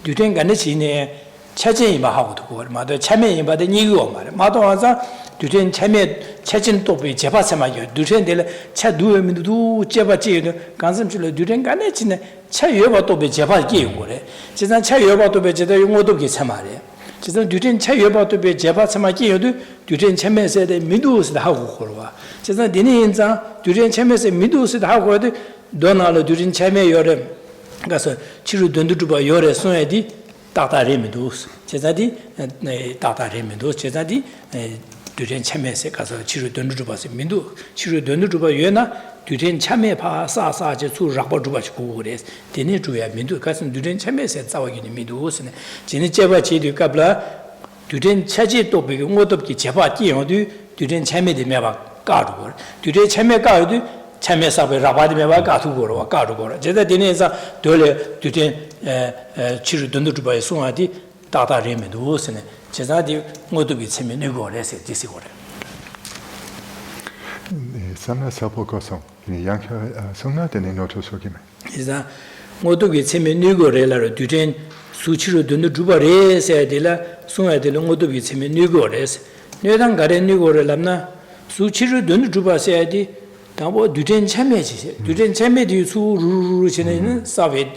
A: 뒤된 간에 지네 차제이마 하고도 그러마도 참여이 받은 이거 말해 마도 와서 뒤된 차진 또비 제바세마요 뒤된들 차 누에민도 제바지도 간섬줄로 뒤된 간에 지네 차 여바 또비 제바기 그래 진짜 차 여바 또비 제도 용어도 기차말이야 진짜 뒤된 차 여바 또비 제바세마기요도 뒤된 참여세대 미두스도 하고 그러와 진짜 니네 인자 뒤된 참여세 미두스도 하고 그래도 도나로 뒤된 참여 여름 가서 치료 돈도 여래 손에디 따다리면도스 제자디 따다리면도 제자디 뒤된 참여세 가서 치료 돈도 봐서 민도 치료 돈도 봐 유나 뒤된 참여 봐 사사제 주 라고 주고 그래 되네 주야 민도 가서 뒤된 참여세 싸우기니 민도스네 진짜 제바 제도 갑라 뒤된 차지 또 비고 뭐도기 제바 끼어도 뒤된 참여되면 봐 까르고 뒤된 참여 까도 참여사배 라바디메바 까두고로 까두고로 제가 되네서 돌에 뒤된 치료 돈도 주바에 송아디 따다리면도 오스네 제자디 모두기 참여 내고래서 디시고래
B: 삼나 사보고서 양혀 성나 되는 노트 속이면
A: 이자 모두기 참여 내고래라로 뒤된 수치료 돈도 주바래서 되라 송아들 모두기 참여 내고래서 내당 가래 내고래랍나 수치료 돈도 주바세야디 당보 뒤된 참여지 뒤된 참여디 수루루 지내는 사회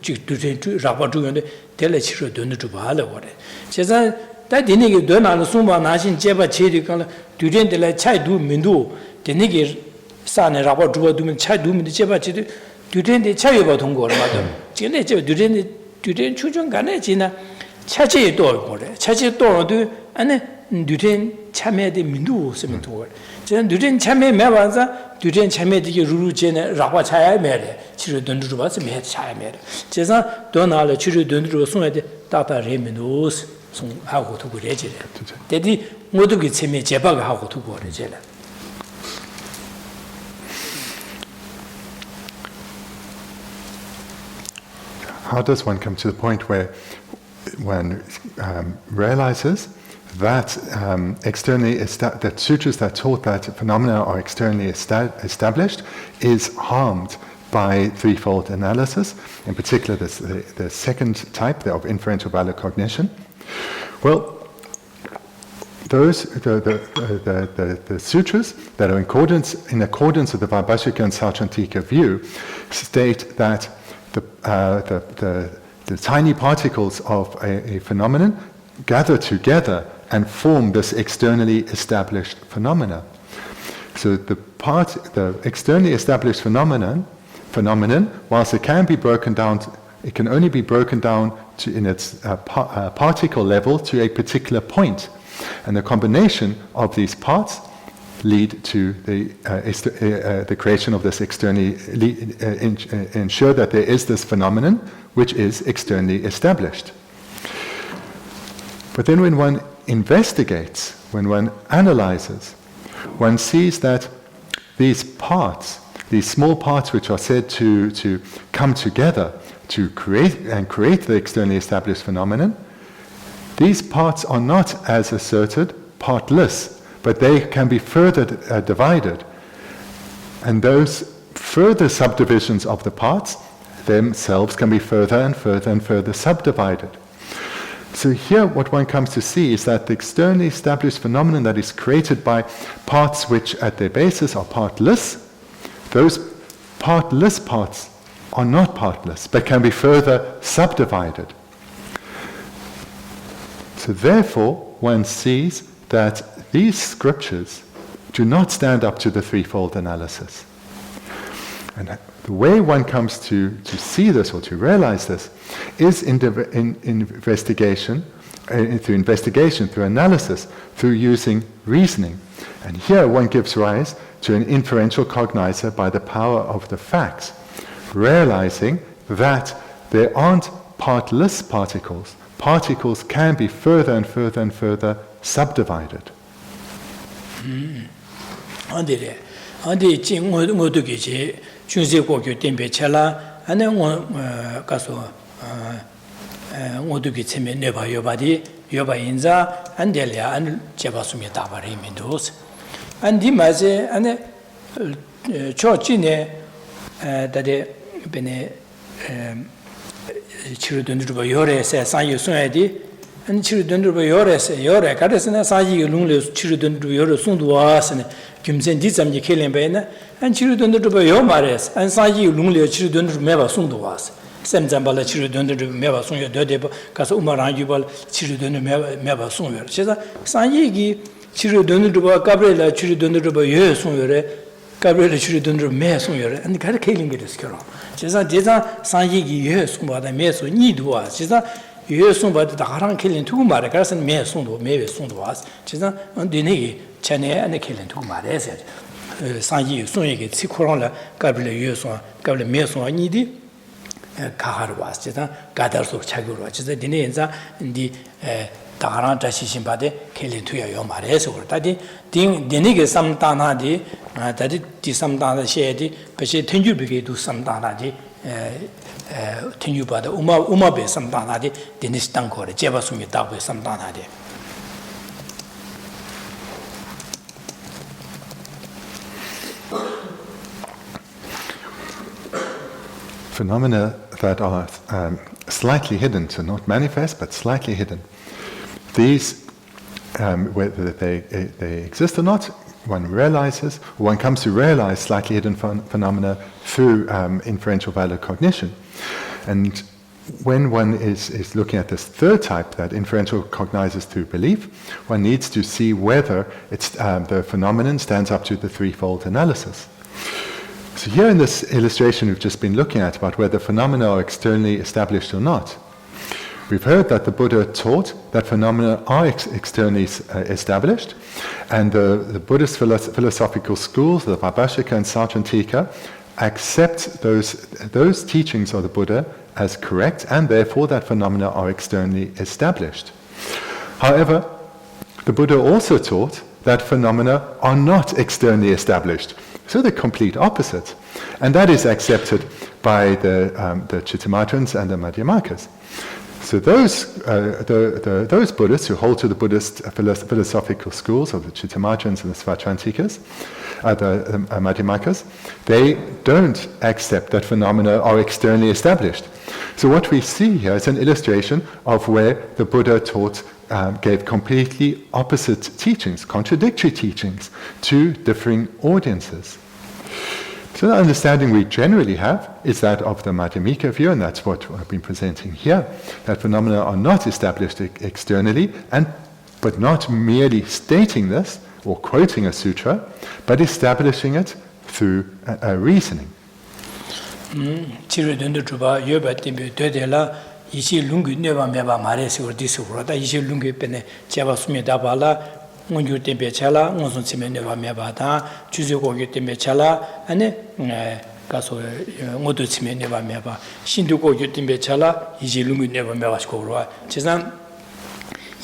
A: 뒤된 라바 중에 텔레치로 돈을 주 봐라 그래 제가 다 디네게 돈을 숨바 나신 제바 체리가 뒤된 텔레 차이도 민도 디네게 산에 라바 주어두면 차이도 민도 제바 체리 뒤된데 차이가 동거를 맞아 전에 저 뒤된 추정 간에 지나 차지 또 그래 차지 또도 안에 뒤된 참여디 민도 쓰면 도 저는 뒤된 참여 매반자 뒤된 참여디게 루루제네 라바 차야 매래 치료 돈도 봐서 매 차야 매래 제가 돈을 치료 돈도送来的 따다 레미노스 송 하고 두고 그래지 대디 모두게 참여 제바가 하고 두고 그래지
B: How does one come to the point where one realizes that that sutras that taught that phenomena are externally established is harmed by threefold analysis, in particular the second type of inferential valid cognition? Well, those the sutras that are in accordance with the Vaibhashika and Sautrantika view state that the tiny particles of a phenomenon gather together and form this externally established phenomena. So the externally established phenomenon, whilst it can be broken down, it can only be broken down in its particle level to a particular point, and the combination of these parts lead to the creation of this externally ensure that there is this phenomenon which is externally established. But then when one investigates, when one analyzes, one sees that these parts, these small parts which are said to come together to create the externally established phenomenon, These parts are not, as asserted, partless, but they can be further divided. And those further subdivisions of the parts themselves can be further and further and further subdivided. So here what one comes to see is that the externally established phenomenon that is created by parts which at their basis are partless, those partless parts are not partless, but can be further subdivided. So therefore, one sees that these scriptures do not stand up to the threefold analysis. And the way one comes to see this or to realize this is in investigation, through analysis, through using reasoning. And here one gives rise to an inferential cognizer by the power of the facts, realizing that there aren't partless particles. Particles can be further and further and further subdivided.
A: and children do yore kadesna saji lungle children do yore sunduas kimsen disam yekelen bena and children do yomares and saji lungle children do meba sunduas semzambala children do meba sunyo dode kas umaran yubal children meba sunyo cheza saji gi children do gabriela children do yo sunyo gabriela children do me sunyo and kar keling gedes kero cheza deza saji gi yo sunbada meso ni duwa cheza 예송 받다 다랑 켈린 두고 말에 가서 매송도 매외 송도 와서 진짜 언제니 전에 안에 켈린 두고 말해서 상이 송에게 치코랑라 가블레 예송 가블레 매송 아니디 가하러 왔어 진짜 가다서 차고로 진짜 디네 인자 디 다랑 다시신 바데 켈린 투여요 말해서 그러다디 디네게 삼다나디 다디 디 삼다나 셰디 베시 텐주비게도 삼다나디 tenyu uma be samdana de denis tankore jeba sumi tabe samdana de
B: phenomena that are slightly hidden, so not manifest but slightly hidden. These whether they exist or not, one realizes, or one comes to realize slightly hidden phenomena through inferential valid cognition. And when one is looking at this third type, that inferential cognizes through belief, one needs to see whether the phenomenon stands up to the threefold analysis. So here in this illustration we've just been looking at about whether phenomena are externally established or not. We've heard that the Buddha taught that phenomena are externally established, and the Buddhist philosophical schools, the Purbuchok and Sautrantika, accept those teachings of the Buddha as correct, and therefore that phenomena are externally established. However, the Buddha also taught that phenomena are not externally established, so the complete opposite, and that is accepted by the Chittamatrans and the Madhyamakas. So those Buddhists who hold to the Buddhist philosophical schools of the Chittamatrans and the Svatrantikas, the Madhyamakas, they don't accept that phenomena are externally established. So what we see here is an illustration of where the Buddha gave completely opposite teachings, contradictory teachings to differing audiences. So the understanding we generally have is that of the Madhyamika view, and that's what I've been presenting here, that phenomena are not established externally, but not merely stating this or quoting a sutra, but establishing it through reasoning.
A: ngonju tembe chala ngonson simene wa meba ta chuze go ge tembe chala ane kaso ngodo simene wa meba shindu go ge tembe chala iji lungu ne ba meba ko ro chizan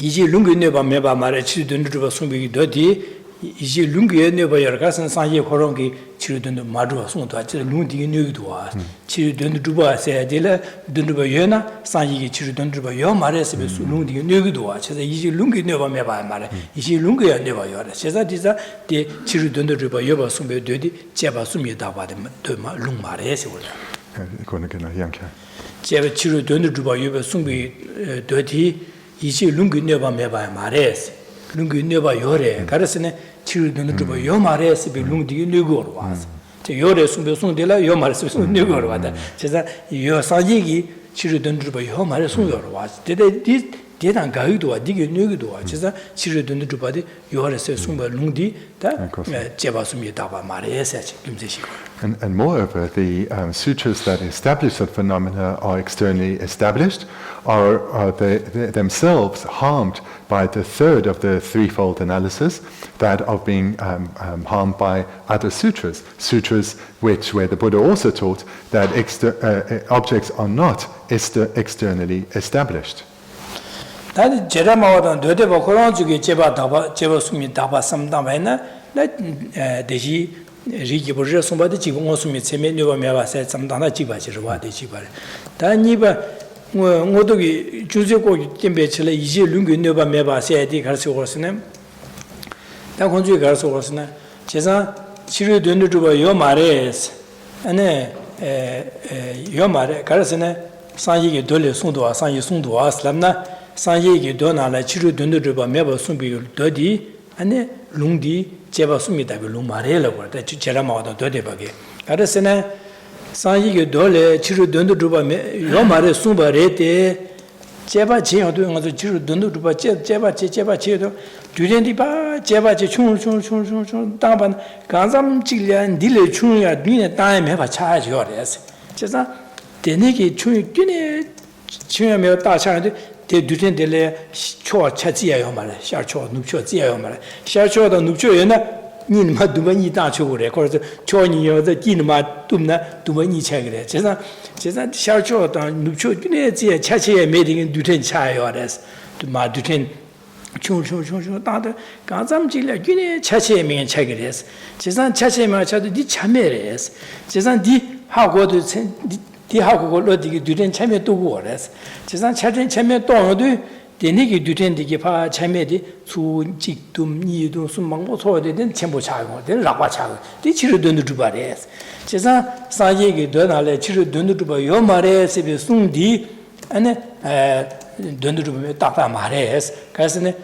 A: iji lungu ne ba meba mare chi dun ru ba sumbi do di 이제 룽게 내버려 가서 상ye 코롱기 치르든도 마루와 송도 저 룽디 뉴도와 치르든도 두바세 되라 든도 여나 상ye 치르든도 여 말에서 룽디 뉴도와 그래서 이제 룽게 내버 매봐 말에 이제 룽게 내버 여라 그래서 디자 디 치르든도 두바 여바 송베 되디 제바 숨이다 바데 되마 룽 말에서 올라
B: 그거는 그냥 양켜
A: 제바 치르든도 두바 여바 송베 되디 이제 룽게 내버 매봐 말에서 룽게 내버 여래 가르스네 치르든도 두바 여 말에서 룽디 뉴고 와서 저 여래 숨베 송데라 여 말에서 뉴고 와다 그래서 여 상예기 치르든도 두바 여 말에서 송여 와서 데데 디 대단 가위도와 디게 뉴기도와 그래서 치르든도 두바데 여래서 숨바 룽디 다 제바숨이 다바 말에서 김제시
B: And moreover, the sutras that establish that phenomena are externally established are they themselves harmed by the third of the threefold analysis, that of being harmed by other sutras. Sutras where the Buddha also taught that objects are not externally established.
A: 다들 제라마와던 너데바 그런 쪽에 제바 숨이 다바 삼다마이나 대시 리기 버저 숨바데 지금 오숨이 세면녀가 매바세 삼다나 지바지로 와데 지바래 다니바 모두기 주제고 템베치래 이제 룽근녀바 매바세디 가르쳐 오르스네 다 건주에 가르쳐 오르스네 제사 치료 되는 주바 요 말에스 안에 요 말에 가르스네 상이게 돌려 송도와 상이 송도와 슬람나 상예기 도나라 치료 된도 매바 숨비 더디 안에 룽디 제바 숨이다 그 룽마레라 거다 제라마도 더데바게 가르스네 상예기 돌레 치료 된도 요 말에 숨바레테 제바 지어도 가서 치료 된도 제바 제도 두렌디바 제바 충충 당반 간삼 찔련 딜레 충이야 니네 땅에 매바 차지어레스 제가 데네기 충이 끼네 충이면 다차는데 대 두텐들레 초 차지야요 말에 샤초 눕초 지야요 말에 샤초도 눕초에나 니마 두번이 다초 그래 그래서 초니여도 끼는마 둠나 두번이 차그래 제가 샤초도 눕초 끼네 지 차치에 메딩 두텐 차요 알았어 마 두텐 충충 다들 간잠질래 끼네 차치에 메 차그래서 제가 차치에 차도 니 참매래서 제가 니 하고도 디하고 로디기 두된 참여 두고 그래서 지상 차전 참여 또도 데니기 두된디기 파 참여디 수직둠 니도 숨망고 소되는 전부 차고 된 라과 차고 디치르 돈도 주바레스 지상 사예기 돈알에 치르 돈도 주바 요 말에서 비숭디 안에 돈도 주바 딱딱 말해스 그래서네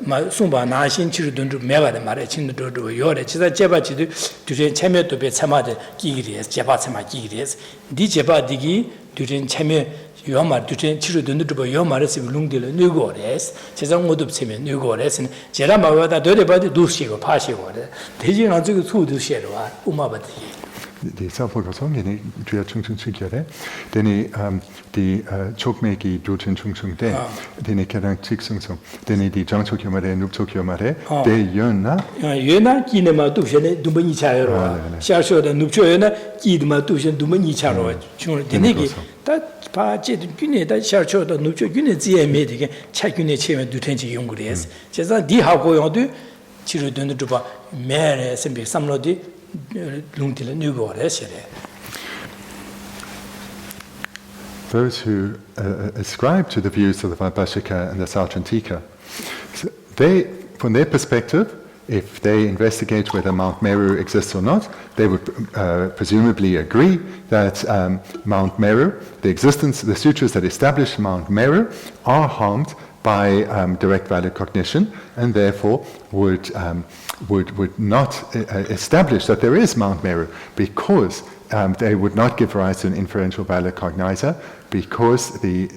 A: 마 숨바 나신 치르 돈도 매바데 말에 친도 도 요래 지사 제바지도 두된 참여도 배 참아데 기기리에서 제바 참아 기기리에서 디 제바디기 두된 참여 요말 두된 치르 돈도 요 말에서 룽딜 누고레스 제상 모두 치면 누고레스 제라 마와다 되레바디 두시고 파시고 대지나 저거 수도 셔와 우마바디
B: Die Saufogosong, die Juya Chung Chung Chikyare, die Chokmeki Duchen Chung Chung De, die Kerang Chik Sung Sung, die Jang Chokyomare, Nup Chokyomare, de Yona.
A: Yona, Kinema Dushene, Dumani Charo, Shasho, the Nupchoyona, Kidma Dushan, Dumani Charo, Denegi, that Paget Gune, that Shasho, the Nupcho Gune Zia Medic, Chakune Chema Dutenchi Yungres, Chesa Di Hakoyodu, Chiru Dunuba, Mere, Sembi Samlodi.
B: Those who ascribe to the views of the Vaibhashika and the Sautrantika, they, from their perspective, if they investigate whether Mount Meru exists or not, they would presumably agree that Mount Meru, the sutras that establish Mount Meru, are harmed by direct valid cognition, and therefore would not establish that there is Mount Meru, because they would not give rise to an inferential valid cognizer, because the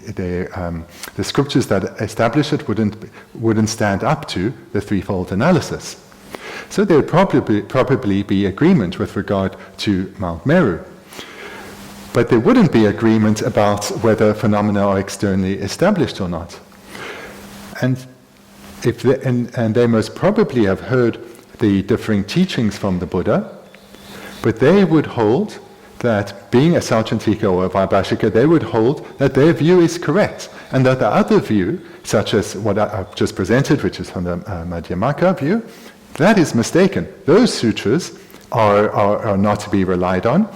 B: scriptures that establish it wouldn't stand up to the threefold analysis. So there would probably be agreement with regard to Mount Meru. But there wouldn't be agreement about whether phenomena are externally established or not. And they most probably have heard the differing teachings from the Buddha, but they would hold that, being a Sautrantika or a Vaibhashika, they would hold that their view is correct, and that the other view, such as what I've just presented, which is from the Madhyamaka view, That is mistaken. Those sutras are not to be relied on,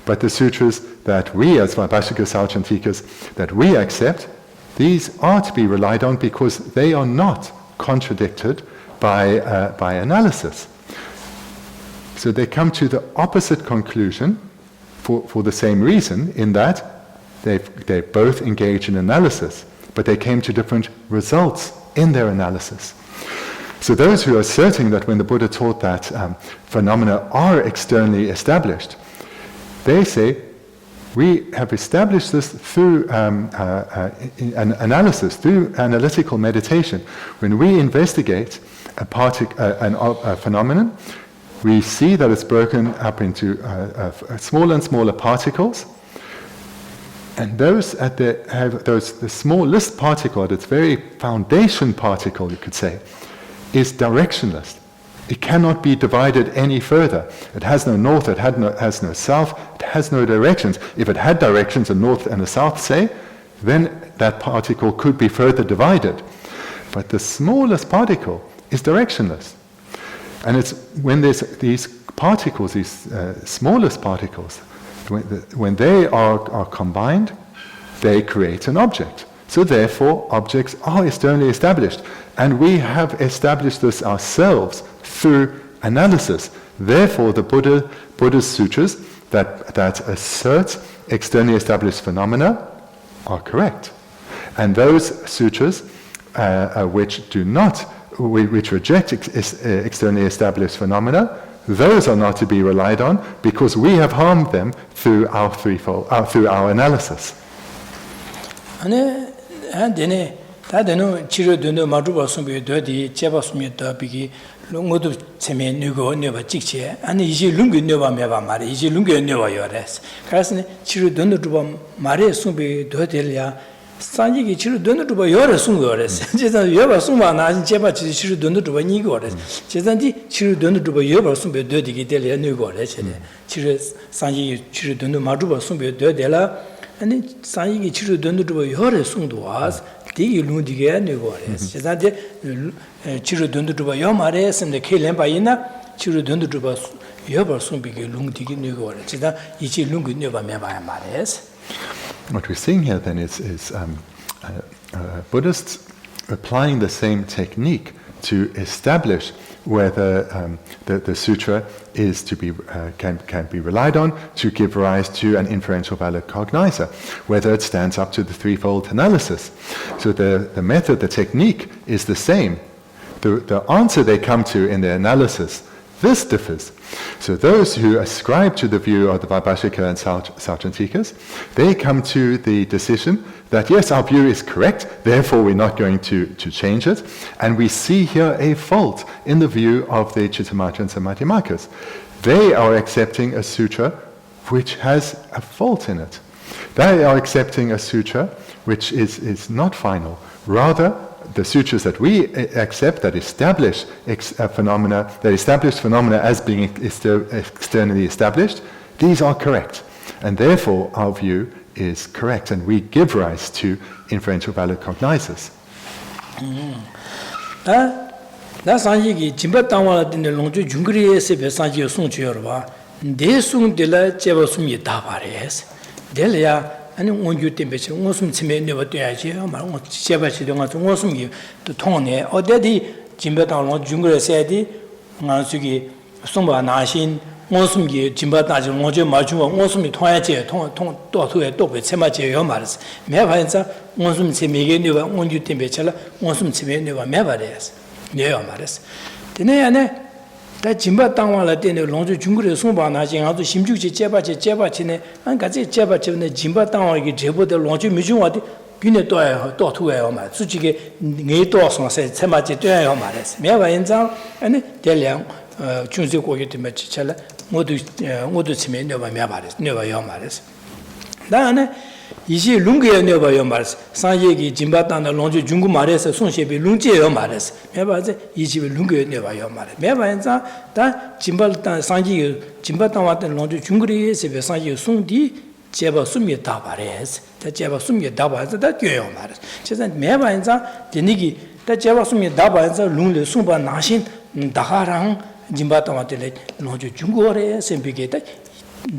B: but the sutras that we as Vaibhashika Sauchantikas, that we accept, these are to be relied on because they are not contradicted by analysis. So they come to the opposite conclusion for the same reason, in that they both engage in analysis, but they came to different results in their analysis. So those who are asserting that when the Buddha taught that phenomena are externally established, they say, we have established this through an analysis, through analytical meditation. When we investigate a phenomenon, we see that it's broken up into smaller and smaller particles, and those the smallest particle, at its very foundation particle, you could say, is directionless. It cannot be divided any further. It has no north, it has no south, it has no directions. If it had directions, a north and a south, say, then that particle could be further divided. But the smallest particle is directionless. And it's when there's these particles, these smallest particles, when they are combined, they create an object. So therefore, objects are externally established. And we have established this ourselves through analysis. Therefore, the Buddha's sutras that assert externally established phenomena are correct. And those sutras which reject externally established phenomena, those are not to be relied on because we have harmed them through our analysis.
A: 다데노 치료도노 마주바숨비 되디 제바숨이다 비기 롱고도 체메 누고 녀바 찍체 아니 이제 룽고 녀바 메바 말이 이제 룽고 녀바 요레스 그래서 치료도노 두바 말에 숨비 되들야 산지기 치료도노 두바 요레 숨고레스 제가 요바 숨바 나 제바 치료도노 두바 니고레스 제단지 치료도노 두바 요바 숨비 되디기 될야 누고레스 치료 산지 치료도노 마주바 숨비 되들라 아니 산지기 치료도노 두바 요레 숨도와스 디기 룬디게 네고레스 제자데 치료 돈도바 요마레스 근데 켈렘바이나 치료 돈도바 요버 숨비게 룬디게 네고레스 제자 이치 룬고 네바 메바야 마레스.
B: What we're seeing here then is Buddhists applying the same technique to establish whether the sutra is to be can be relied on to give rise to an inferential valid cognizer, whether it stands up to the threefold analysis. So the method, the technique is the same. The answer they come to in their analysis, this differs. So those who ascribe to the view of the Vaibhashika and Sauchantikas, they come to the decision that yes, our view is correct, therefore we're not going to change it. And we see here a fault in the view of the Chittamatra and Samadhimakas. They are accepting a sutra which has a fault in it. They are accepting a sutra which is not final. Rather, the sutras that we accept that establish phenomena as being externally established, these are correct. And therefore, our view is correct, and we give rise to inferential valid cognizers.
A: 나 산지기 짐바 땅와라 된 롱주 중그리에서 배산지 송주여봐. 내 송들라 제버숨이 다 바래스. 될야 아니 원주 때문에 원숨 치매 내가 돼야지. 말 제바시 동안 원숨이 또 통네. 어디디 짐바 땅와 중그리에서 해야지. 나수기 송바 나신 원숨기 짐바 땅지 원주 마주와 원숨이 통야지 통또토에 또배 체마제요 말스. 매반자 원숨 치매게 내가 원주 때문에 잘 원숨 치매 내가 매바래스. 네요 말스. 되네 안에 다 짐바 땅와라 때네 롱주 중국에 송바 나신 아주 심죽지 제바치네 안 같이 제바치네 짐바 땅와기 제보들 롱주 미중와디 균에 또토에요 말. 수직에 네 또선세 체마제 돼요 말스. 매반자 아니 대량 중세 고기 때문에 잘 모두 치매 내가 매바래스. 내가요 말스. 나는 이제 룽게요 내가요 말스. 산예기 짐바 땅의 롱주 중국 말에서 송셰비 룽제요 말스. 매바제 이제 룽게요 내가요 말. 매반자 다 짐바 땅 산지 짐바 땅 왔던 롱주 중국에서 산지 송디 제바 숨이 다 바래스. 다 제바 숨이 다 바래서 다 교요 말스. 제가 매반자 되니기 다 제바 숨이 다 바래서 룽레 송바 나신 다가랑 짐바타와텔레 노주 중국어에 셈비게다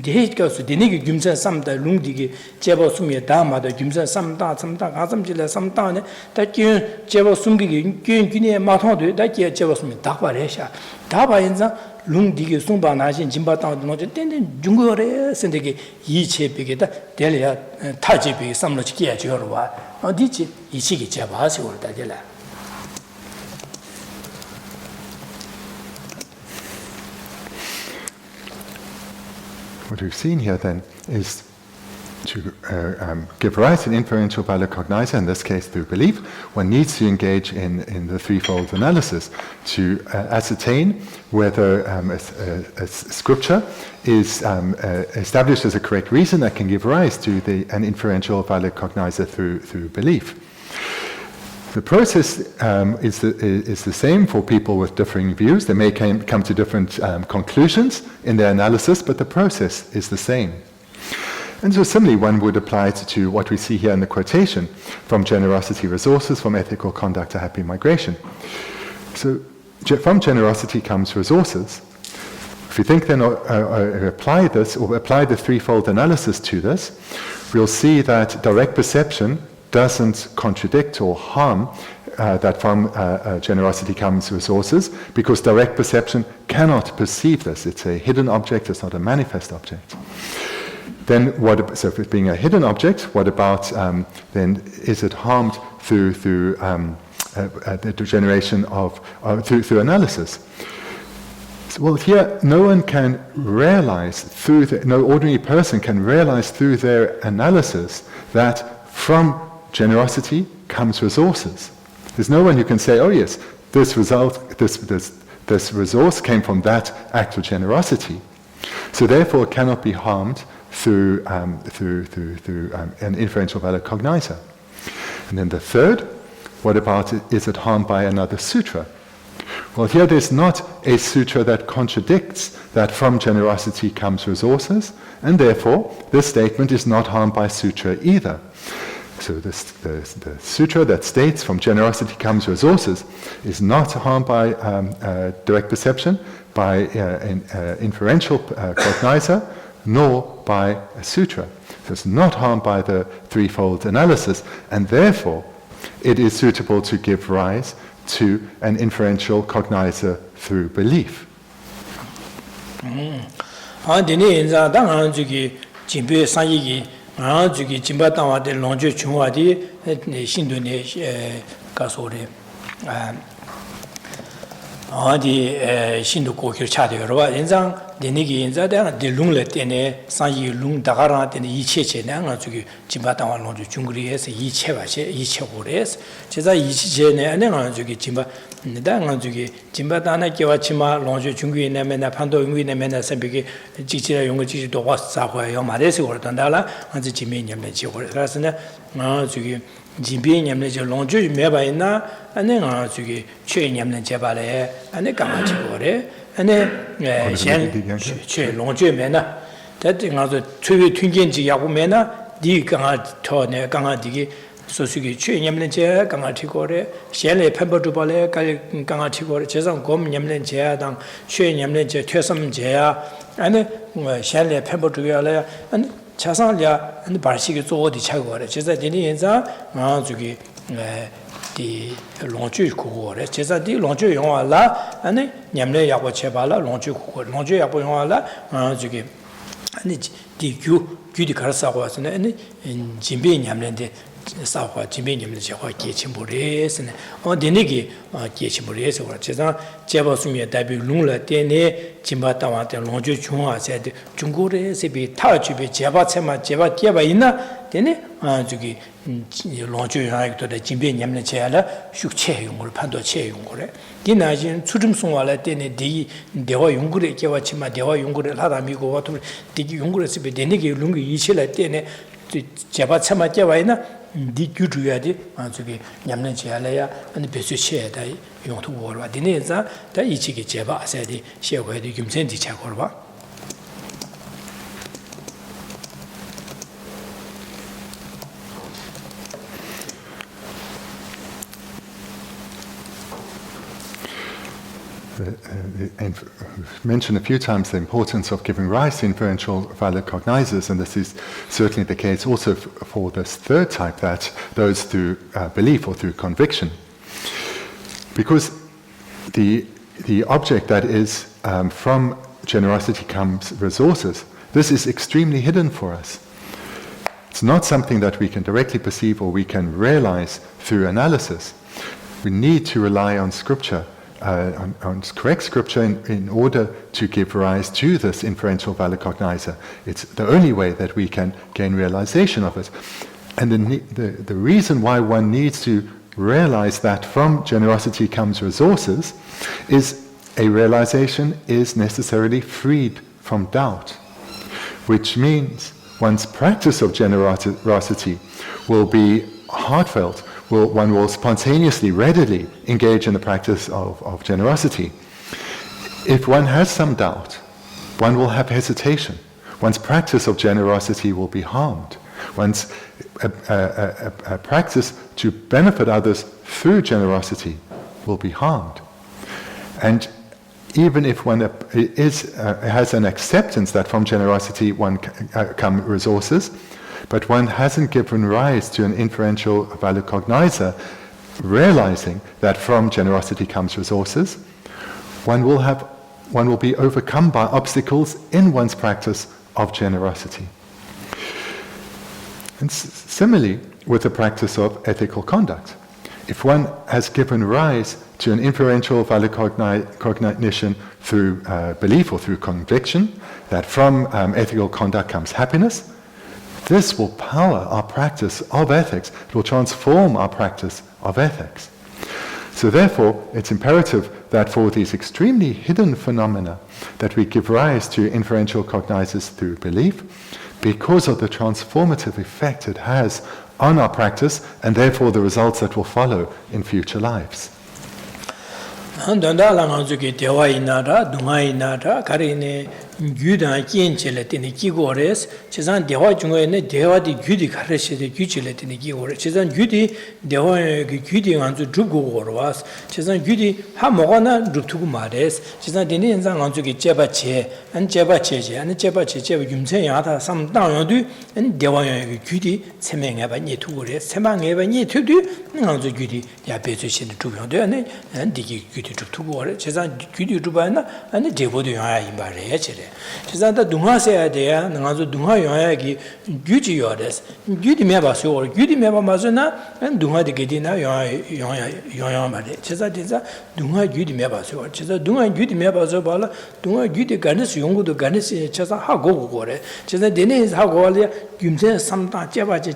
A: 데히가스 데니기 김사 삼다 룽디기 제보 숨에 다마다 김사 삼다 가슴질에 삼다네 다키 제보 숨비기 균균에 마토도 다키 제보 숨에 다바레샤 다바인자 룽디기 숨바나신 짐바타도 노주 땡땡 중국어에 셈데기 이체비게다 델야 타지비 삼로치기야 저러와 어디지 이치기 제바시 올다텔라
B: What we've seen here then is to give rise to an inferential valid cognizer, in this case through belief. One needs to engage in the threefold analysis to ascertain whether a scripture is established as a correct reason that can give rise to an inferential valid cognizer through belief. The process is the same for people with differing views. They may come to different conclusions in their analysis, but the process is the same. And so similarly, one would apply it to what we see here in the quotation, from generosity resources, from ethical conduct to happy migration. So from generosity comes resources. If we think then apply this, or apply the threefold analysis to this, we'll see that direct perception doesn't contradict or harm that from generosity comes resources, because direct perception cannot perceive this. It's a hidden object, it's not a manifest object. Then so if it's being a hidden object, what about then is it harmed through the generation of through analysis? Well, here no one can realize no ordinary person can realize through their analysis that from generosity comes resources. There's no one who can say, oh yes, this resource came from that act of generosity. So therefore it cannot be harmed through an inferential valid cognizer. And then the third, what about is it harmed by another sutra? Well, here there's not a sutra that contradicts that from generosity comes resources, and therefore this statement is not harmed by sutra either. So the sutra that states from generosity comes resources is not harmed by direct perception, by inferential cognizer, nor by a sutra. So it's not harmed by the threefold analysis, and therefore it is suitable to give rise to an inferential cognizer through belief.
A: 저기 짐바타와데 롱주 중화디 신도네 가소레 어디 신도 고기를 차대요. 봐. 인상 내니기 인자다 딜룽레 때네 상이 룽 다가라 때네 이체체나 저기 짐바타와 롱주 중국에서 이체바시 이체고레스 제가 이체체네 안에가 저기 짐바 내가 저기 짐바타나 개와치마 롱주 중국에 내면나 판도 용국에 내면나 선비게 지지라 용거 지지도 와사고요. 말해서 그러던다라 아주 지면념에 지고 그래서는 저기 진비념에 저 롱주 매바이나 안에가 저기 최념에 제발에 안에 강아지고래 안에 현 롱주 매나 대등아서 최위 튕긴지 야구 매나 네 강아 더네 강아디기 소수기 최념에 제 강아지고래 현에 펜버두발에 강아지고래 재상 곰념에 제야당 최념에 제 퇴섬 제야 안에 현에 펜버두야래 안에 차상이야 근데 발식이 좀 어디 차고 그래. 제가 되는 인자 저기 디 롱주 고고래. 제가 디 롱주 용화라 아니 냠내 야고 쳐발라 롱주 고고. 롱주 야고 용화라 저기 아니 디 규디 가르사고 왔으네. 아니 진비 냠내데 사과 진비 냠내 제가 계침보레스네. 되네기 계침보레스 그래. 제가 제바숨에 답이 롱라 때네 짐바타와테 롱주 중화세데 중국에서 비 타주비 제바체마 제바 깨바 있나 되네 저기 롱주 용화도 진비 냠내 제야라 숙체 용을 판도 체 용거래 디나진 추름송와라 때네 디 대화 용거래 깨와치마 대화 용거래 하다미고 와도 디기 용거에서 비 되네기 롱이 이실라 때네 제바체마 깨바 있나 디 규주야디 저기 냠내 제야라야 아니 배수 체다 용도 월와 디네자 다 이치기 제바 아세디 시어고에디 김센디 차고르바
B: mentioned a few times the importance of giving rise to inferential valid cognizers, and this is certainly the case also for this third type, that those through belief or through conviction. Because the object that is from generosity comes resources, this is extremely hidden for us. It's not something that we can directly perceive or we can realize through analysis. We need to rely on scripture, on correct scripture in order to give rise to this inferential valid cognizer. It's the only way that we can gain realization of it. And the reason why one needs to realize that from generosity comes resources is a realization is necessarily freed from doubt, which means one's practice of generosity will be heartfelt. One will spontaneously, readily engage in the practice of generosity. If one has some doubt, one will have hesitation. One's practice of generosity will be harmed. One's a practice to benefit others through generosity will be harmed. And even if one has an acceptance that from generosity come resources, but one hasn't given rise to an inferential valid cognizer, realizing that from generosity comes resources, one will be overcome by obstacles in one's practice of generosity. And similarly with the practice of ethical conduct. If one has given rise to an inferential valid cognition through belief or through conviction, that from ethical conduct comes happiness, this will power our practice of ethics. It will transform our practice of ethics. So therefore, it's imperative that for these extremely hidden phenomena that we give rise to inferential cognizers through belief, because of the transformative effect it has on our practice, and therefore the results that will follow in future lives.
A: gyudan kienchele tene kigores chezan dewa jungo ne dewa di gyudi khareshe de gyuchele tene kigore chezan gyudi dewa gyudi nganzu drugo gorwas chezan gyudi ha mogana druptugu mares chezan dene enza nganzu ge cheba che an cheba che yumsen yada sam dang yodu an dewa gyudi semenge ba ni tugore semenge ba ni tudu nganzu gyudi ya bezo shin drugo de an digi gyudi druptugu gore chezan gyudi drubana an dewo de ya imbare chere 지산다 동화세야 돼야 나가서 동화 영화기 규지 요레스 규디 메바서 규디 메바 맞으나 동화데 게디나 영화 말에 제자디자 동화 규디 메바서 제자 동화 규디 메바서 발라 동화 규디 간스 용고도 간스 제자 하고 고래 제자 데네 하고 알이야 김세 삼다 제바지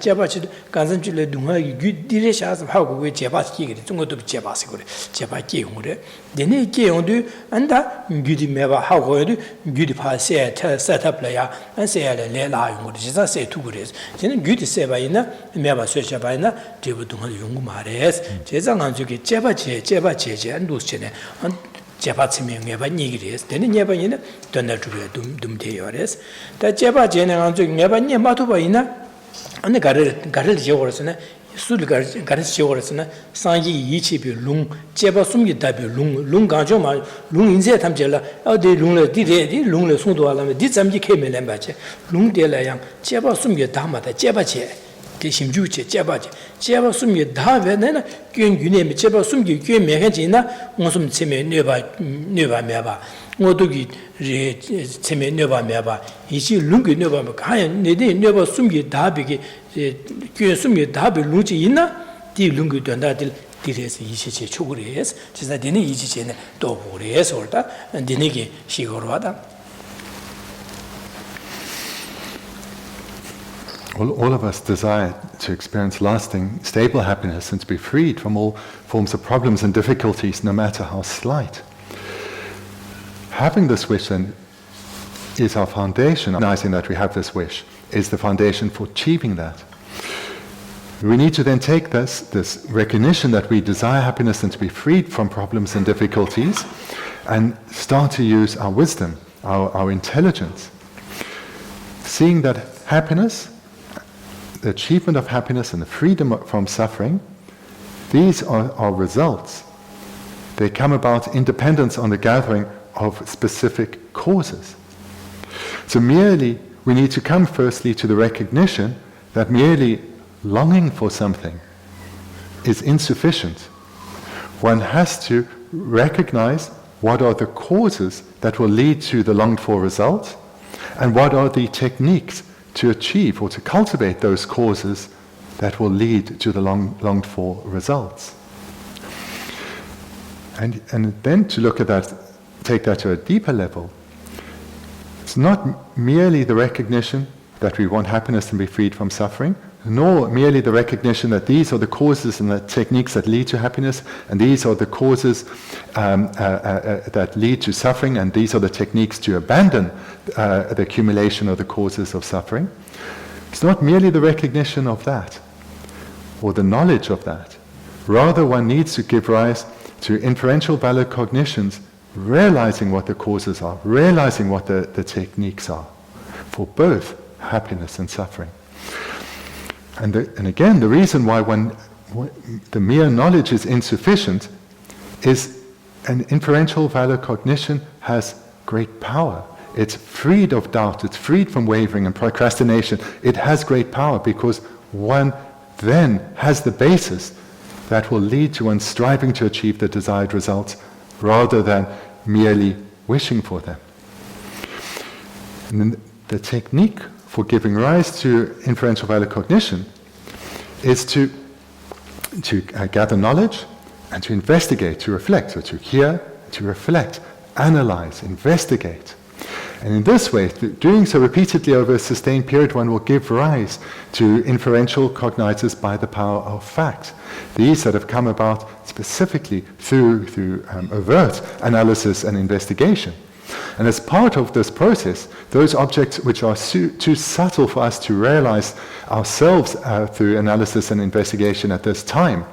A: 간선줄에 동화 규디레 샤스 하고 왜 제바지 그래 중고도 제바스 그래 제바지 용고래 데네 게용도 안다 규디 메바 하고 규디 파세 setup la ya an se ya le la yung de sa se tu gres jin gyu de se ba ina me ba swe cha ba ina de bu dong yung ma res je zang an ju ge je ba che an du che ne an je ba chi me nge ba ni gres de ne ba ina don da ju ge dum de yo res da je ba je ne an ju nge ba ni ma tu ba ina an garer je go res ne 술 가르치 지역으로서는 상기 이치비 룽 제바 숨기 답이 룽 가죠 말 룽인세 탐절라 어디 룽le 디데디 룽le 송도 하려면 디 잠기 케멜렘 바체 룽데라양 제바 숨기 다마다 제바체 대심주체 제바체 제바 숨기 다베는 균균에 제바 숨기 균 매해지나 무슨 체메 뇌바 매바 모두기 체메 뇌바 매바 이시 룽기 뇌바 가연 네데 뇌바 숨기 다비기 그 숨이 답을 누지 있나? 디 룽구 된다들 디레스 이시체 초그레스 진짜 되는 이지체는 또 보레스 올다 되는게 시고로 하다.
B: All of us desire to experience lasting, stable happiness and to be freed from all forms of problems and difficulties, no matter how slight. Having this wish then is our foundation. Recognizing that we have this wish is the foundation for achieving that. We need to then take this recognition that we desire happiness and to be freed from problems and difficulties, and start to use our wisdom, our intelligence, seeing that happiness, the achievement of happiness and the freedom from suffering, these are results They come about in dependence on the gathering of specific causes. So merely, we need to come firstly to the recognition that merely longing for something is insufficient. One has to recognize what are the causes that will lead to the longed for result, and what are the techniques to achieve or to cultivate those causes that will lead to the longed for results. And then to look at that, take that to a deeper level, it's not merely the recognition that we want happiness and be freed from suffering, nor merely the recognition that these are the causes and the techniques that lead to happiness, and these are the causes that lead to suffering, and these are the techniques to abandon the accumulation of the causes of suffering. It's not merely the recognition of that, or the knowledge of that. Rather, one needs to give rise to inferential valid cognitions, realizing what the causes are, realizing what the techniques are, for both happiness and suffering. And again, the reason why the mere knowledge is insufficient is an inferential valid cognition has great power. It's freed of doubt, it's freed from wavering and procrastination. It has great power because one then has the basis that will lead to one striving to achieve the desired results rather than merely wishing for them. And then the technique for giving rise to inferential valid cognition is to gather knowledge and to investigate, to reflect, so to hear, to reflect, analyze, investigate. And in this way, doing so repeatedly over a sustained period, one will give rise to inferential cognizers by the power of fact. These that have come about specifically through overt analysis and investigation. And as part of this process, those objects which are too subtle for us to realize ourselves through analysis and investigation at this time,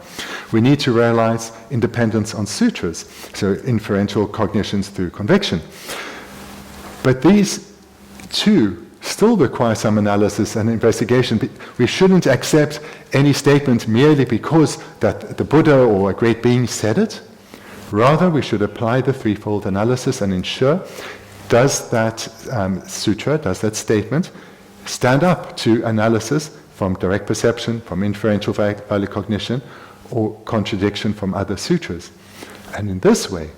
B: we need to realize independence on sutras, so inferential cognitions through conviction. But these two still require some analysis and investigation. We shouldn't accept any statement merely because that the Buddha or a great being said it. Rather, we should apply the threefold analysis and ensure, does that sutra, does that statement stand up to analysis from direct perception, from inferential valid cognition, or contradiction from other sutras. And in this way,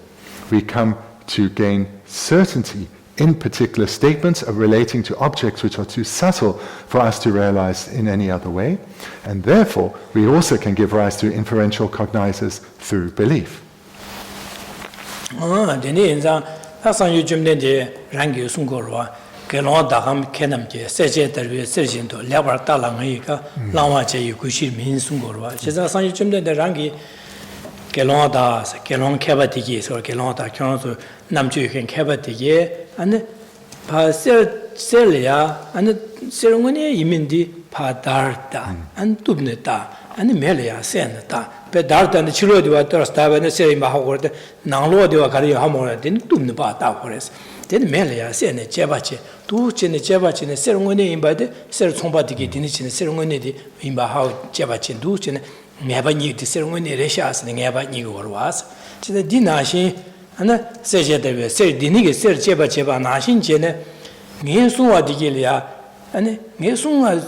B: we come to gain certainty in particular statements of relating to objects which are too subtle for us to realize in any other way, and therefore we also can give rise to inferential cognizers through belief.
A: Kelonda, kelon kebatigi, so kelonda, kelon namju can kebatigi, and pa celia, and ceremony imindi pa darda, and tubneta, and melia senata. Pedarda and the chilo do a torstava and the cerima howard, Nanglo de Acari Hamor, didn't tubneba towers. Then melia sen a jebache, two chin a jebach in a ceremony by the sertombati in the ceremony in Bahao jebachin, duchin. Never knew the ceremony reshas and never knew what was. To the dinashi and the Seja said Dinig said Cheba Cheba Nashin Chene, Ninsua Digilia, and Ninsua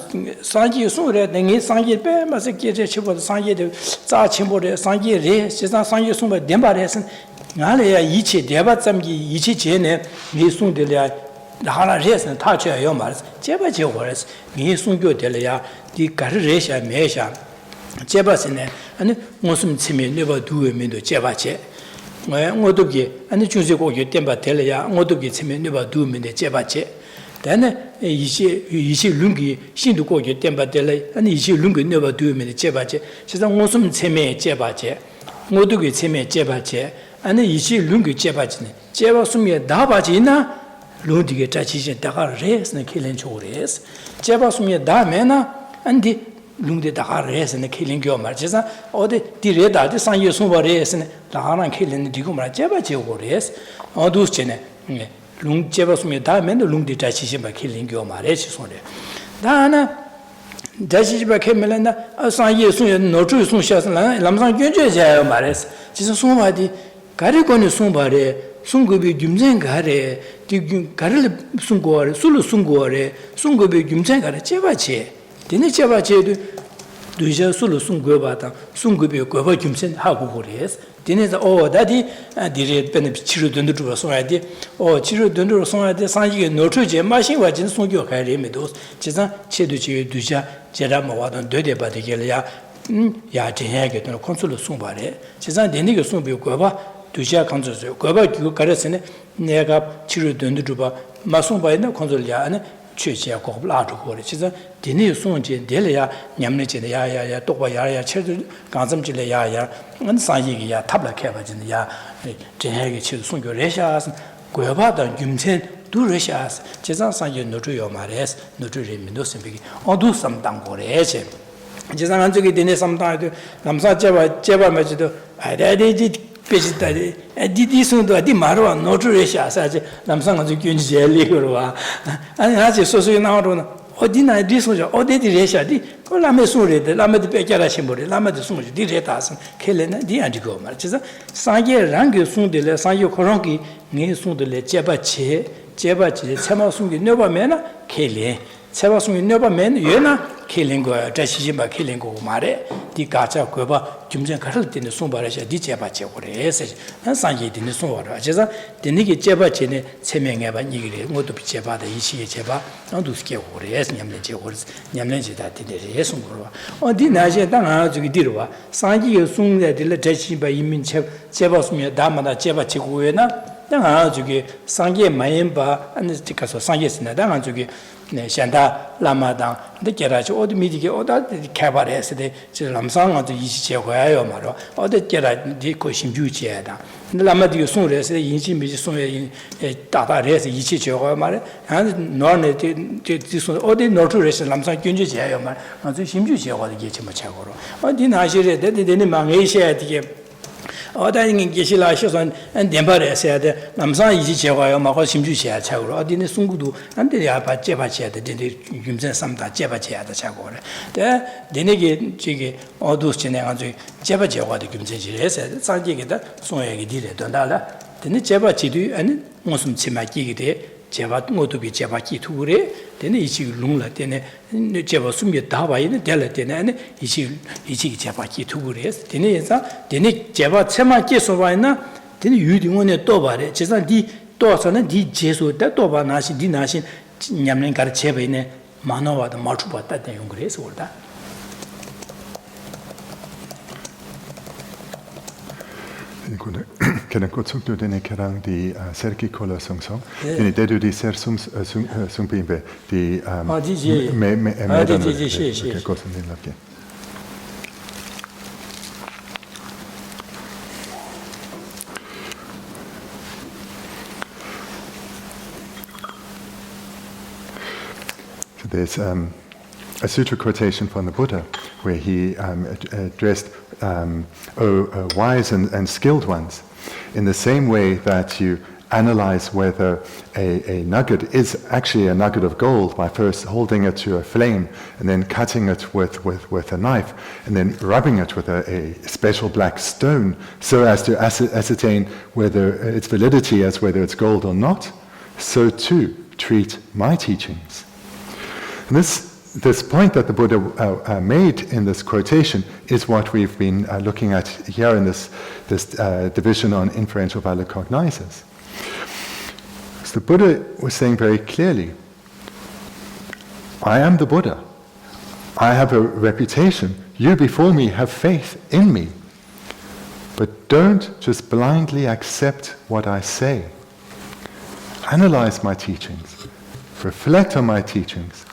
A: Sanji Sura, then Sanji Bam as a kid, Sanji, Sachimbo, Sanji Re, Sisan Sanji Sumba, Dembares, Nalia Ichi, Debatsam Ichi Chene, Nisun Delia, the Hala Res and Touch Yomas, Cheba Chewars, Nisun Delia, the Carresha Mesha. Jebasine, and Mosum Simi never do a minute Jebache. Modugi, and the Chusico, you temper telia, Modugi Simi never do me the Jebache. Then Ishi Lungi, Shinduko, you temper tele, and Ishi Lungi never do me the Jebache. She's a Mosum Simi Jebache, Modugi Simi Jebache, and Ishi Lungi Jebachine. Jebasumia Dabajina, Lungi Tachisha Dakar race and killing chores. Jebasumia Damena, and the Lungde Dakar race and the killing Gomar, or the Direda, the San Yosumba race and Dahara killing the Digumra Jebache race, or those Chene, Lung Jebasumia Diamond, Lungdi Tachisha by killing Gomar race. Dana Tachisha came Melanda, a San Yosun, no true Sunshas, Lamsan Junja Mares, just somebody 가르고는 송바래 송급이 김전 가래 가를 송고래 술로 송고래 송급이 김전 가래 제바체 되네 제바체도 두자 술로 송고바다 송급이 고바 김전 하고 그래서 되네서 다디 디레 베네 치료 된도로 송아디 치료 된도로 송아디 상이게 노트제 마신 와진 송교 가래메도 지상 체도지 두자 제라마 와던 되데바데게야 야 제하게 또 콘솔로 송바래 지상 되네게 송비 고바 두시아 컨트롤 거바 그 가르스네 내가 치료 된도 봐 마송바이나 컨트롤이야 아니 최지야 고블아도 거래 진짜 디네 송제 데려야 냠네제 야야야 똑바 야야 체도 강점질래 야야 안 사이기야 탑라케 봐진 야 제하게 치료 송교래샤스 고바다 김센 두르샤스 제상 사이 노트요 말레스 노트리민도 심비기 어두 삼당 거래제 제상 안쪽에 디네 삼당도 남사 제바 매지도 아다디지 베지다리 디디송도 디 마르와 노트레샤사지 남상한테 균지엘리거와 아니 아직 소소히 나오로는 어디나 디송죠 어디디 레샤디 콜라메 소레데 라메디 베자라 심보레 라메디 송지 디레타스 켈레나 디안디고 말지자 상게 랑게 송데레 상요 코랑기 네 송데레 제바체 참아 송기 녀바메나 켈레 참아 송기 녀바메나 예나 켈링고 자시지마 켈링고 말에 디가자 고바 김전 가를 때는 송바라샤 디제바체 그래서 한 상게 되는 송바라 제가 되는게 제바체네 세명해봐 이게 모두 비제바다 이시에 제바 나도스게 그래서 냠내제 그래서 냠내제다 되는 송으로 어디 나제 당아 저기 뒤로와 상기에 송내들 자시바 이민 제바스면 다마다 제바체 고에나 당아 저기 상기에 마임바 안스티카서 상기스나 당아 저기 네 샨다 라마당 데게라지 어디 미디게 어다 개발했을 저 남상한테 이시제 거야요 말어 어디 게라 디고 심주지야다 라마디고 송레서 인지 미지 송에 다다레서 이시제 거야 말에 한 너네 디송 어디 노트레서 남상 균지지야요 말 아주 심주지야 거기 좀 차고로 어디 나시래 데데네 망에셔야 되게 어다잉 계실라 쇼선 덴바레서야 돼 남상 이지 제거요 막고 심주시야 차고로 어디는 송구도 안데야 받제 받셔야 돼 김선 삼다 제바제야 돼 차고로 데 데네게 저기 어두스 진행하죠 제바 제거도 김선지에서 상계게다 송에게 디레 돈달라 데네 제바지도 아니 무슨 치마기게 돼 제바 모두비 제바기 투그래 되네 이치 룽라 되네 제바 숨이 다 봐이네 될라 되네 이치 제바기 투그래 되네서 되네 제바 체마기 소바이나 되네 유딩원에 또 봐래 제가 디 또서는 디 제소다 또 봐나시 디 나시 냠는 가르 제바이네 만화와도 맞추봤다 되는 그래서 그러다
B: Kena kutsuk tu dene kerang di serki kola songsong. Dene dedu di ser sungpimbe di me kosan din lapke. So there's a sutra quotation from the Buddha where he addressed wise and skilled ones in the same way that you analyze whether a nugget is actually a nugget of gold by first holding it to a flame and then cutting it with a knife and then rubbing it with a special black stone so as to ascertain whether its validity as whether it's gold or not, so too treat my teachings. And this point that the Buddha made in this quotation is what we've been looking at here in this division on inferential valid cognizers. So the Buddha was saying very clearly, I am the Buddha. I have a reputation. You before me have faith in me. But don't just blindly accept what I say. Analyze my teachings. Reflect on my teachings.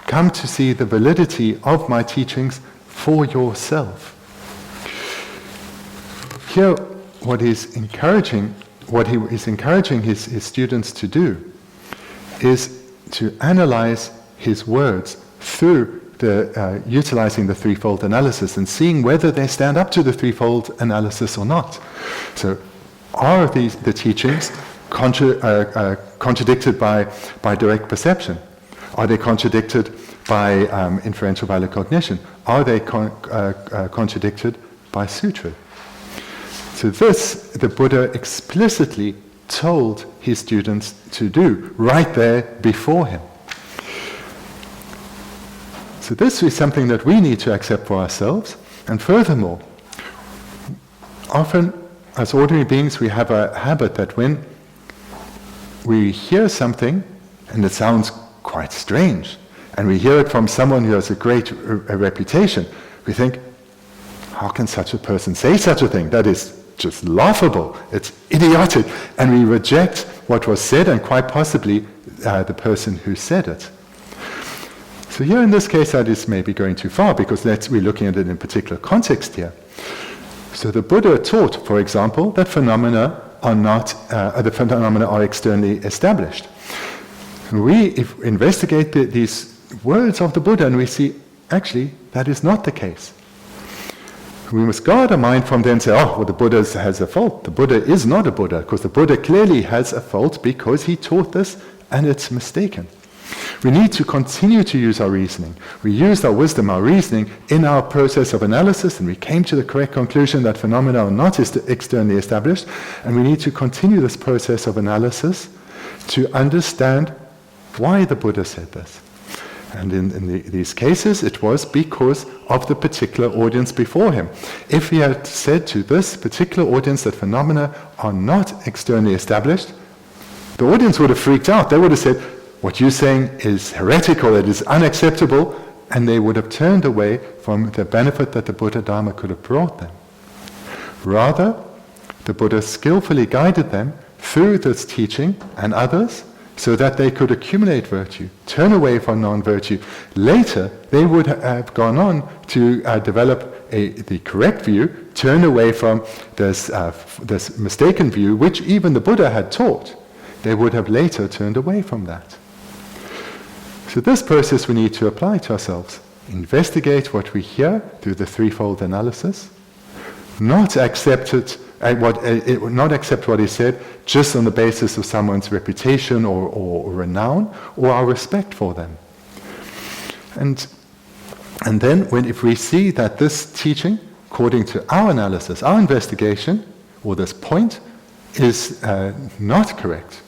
B: Come to see the validity of my teachings for yourself. Here, what he is encouraging his students to do is to analyze his words through utilizing the threefold analysis and seeing whether they stand up to the threefold analysis or not. So, are the teachings contradicted by direct perception? Are they contradicted by inferential valid cognition? Are they contradicted by sutra? So this, the Buddha explicitly told his students to do, right there before him. So this is something that we need to accept for ourselves. And furthermore, often as ordinary beings we have a habit that when we hear something and it sounds quite strange, and we hear it from someone who has a great reputation, we think, how can such a person say such a thing? That is just laughable, it's idiotic, and we reject what was said and quite possibly the person who said it. So here in this case that is maybe going too far, because we're looking at it in a particular context here. So the Buddha taught, for example, that phenomena are externally established. And we investigate these words of the Buddha and we see, actually, that is not the case. We must guard our mind from then say, oh, well, the Buddha has a fault. The Buddha is not a Buddha, because the Buddha clearly has a fault because he taught this and it's mistaken. We need to continue to use our reasoning. We used our wisdom, our reasoning, in our process of analysis, and we came to the correct conclusion that phenomena are not externally established, and we need to continue this process of analysis to understand why the Buddha said this. And in these cases, it was because of the particular audience before him. If he had said to this particular audience that phenomena are not externally established, the audience would have freaked out. They would have said, what you're saying is heretical, it is unacceptable, and they would have turned away from the benefit that the Buddha Dharma could have brought them. Rather, the Buddha skillfully guided them through this teaching and others, so that they could accumulate virtue, turn away from non-virtue. Later, they would have gone on to develop the correct view, turn away from this mistaken view, which even the Buddha had taught. They would have later turned away from that. So this process we need to apply to ourselves. Investigate what we hear through the threefold analysis, not accept not accept what is said just on the basis of someone's reputation or renown or our respect for them. And then if we see that this teaching, according to our analysis, our investigation, or this point, is not correct,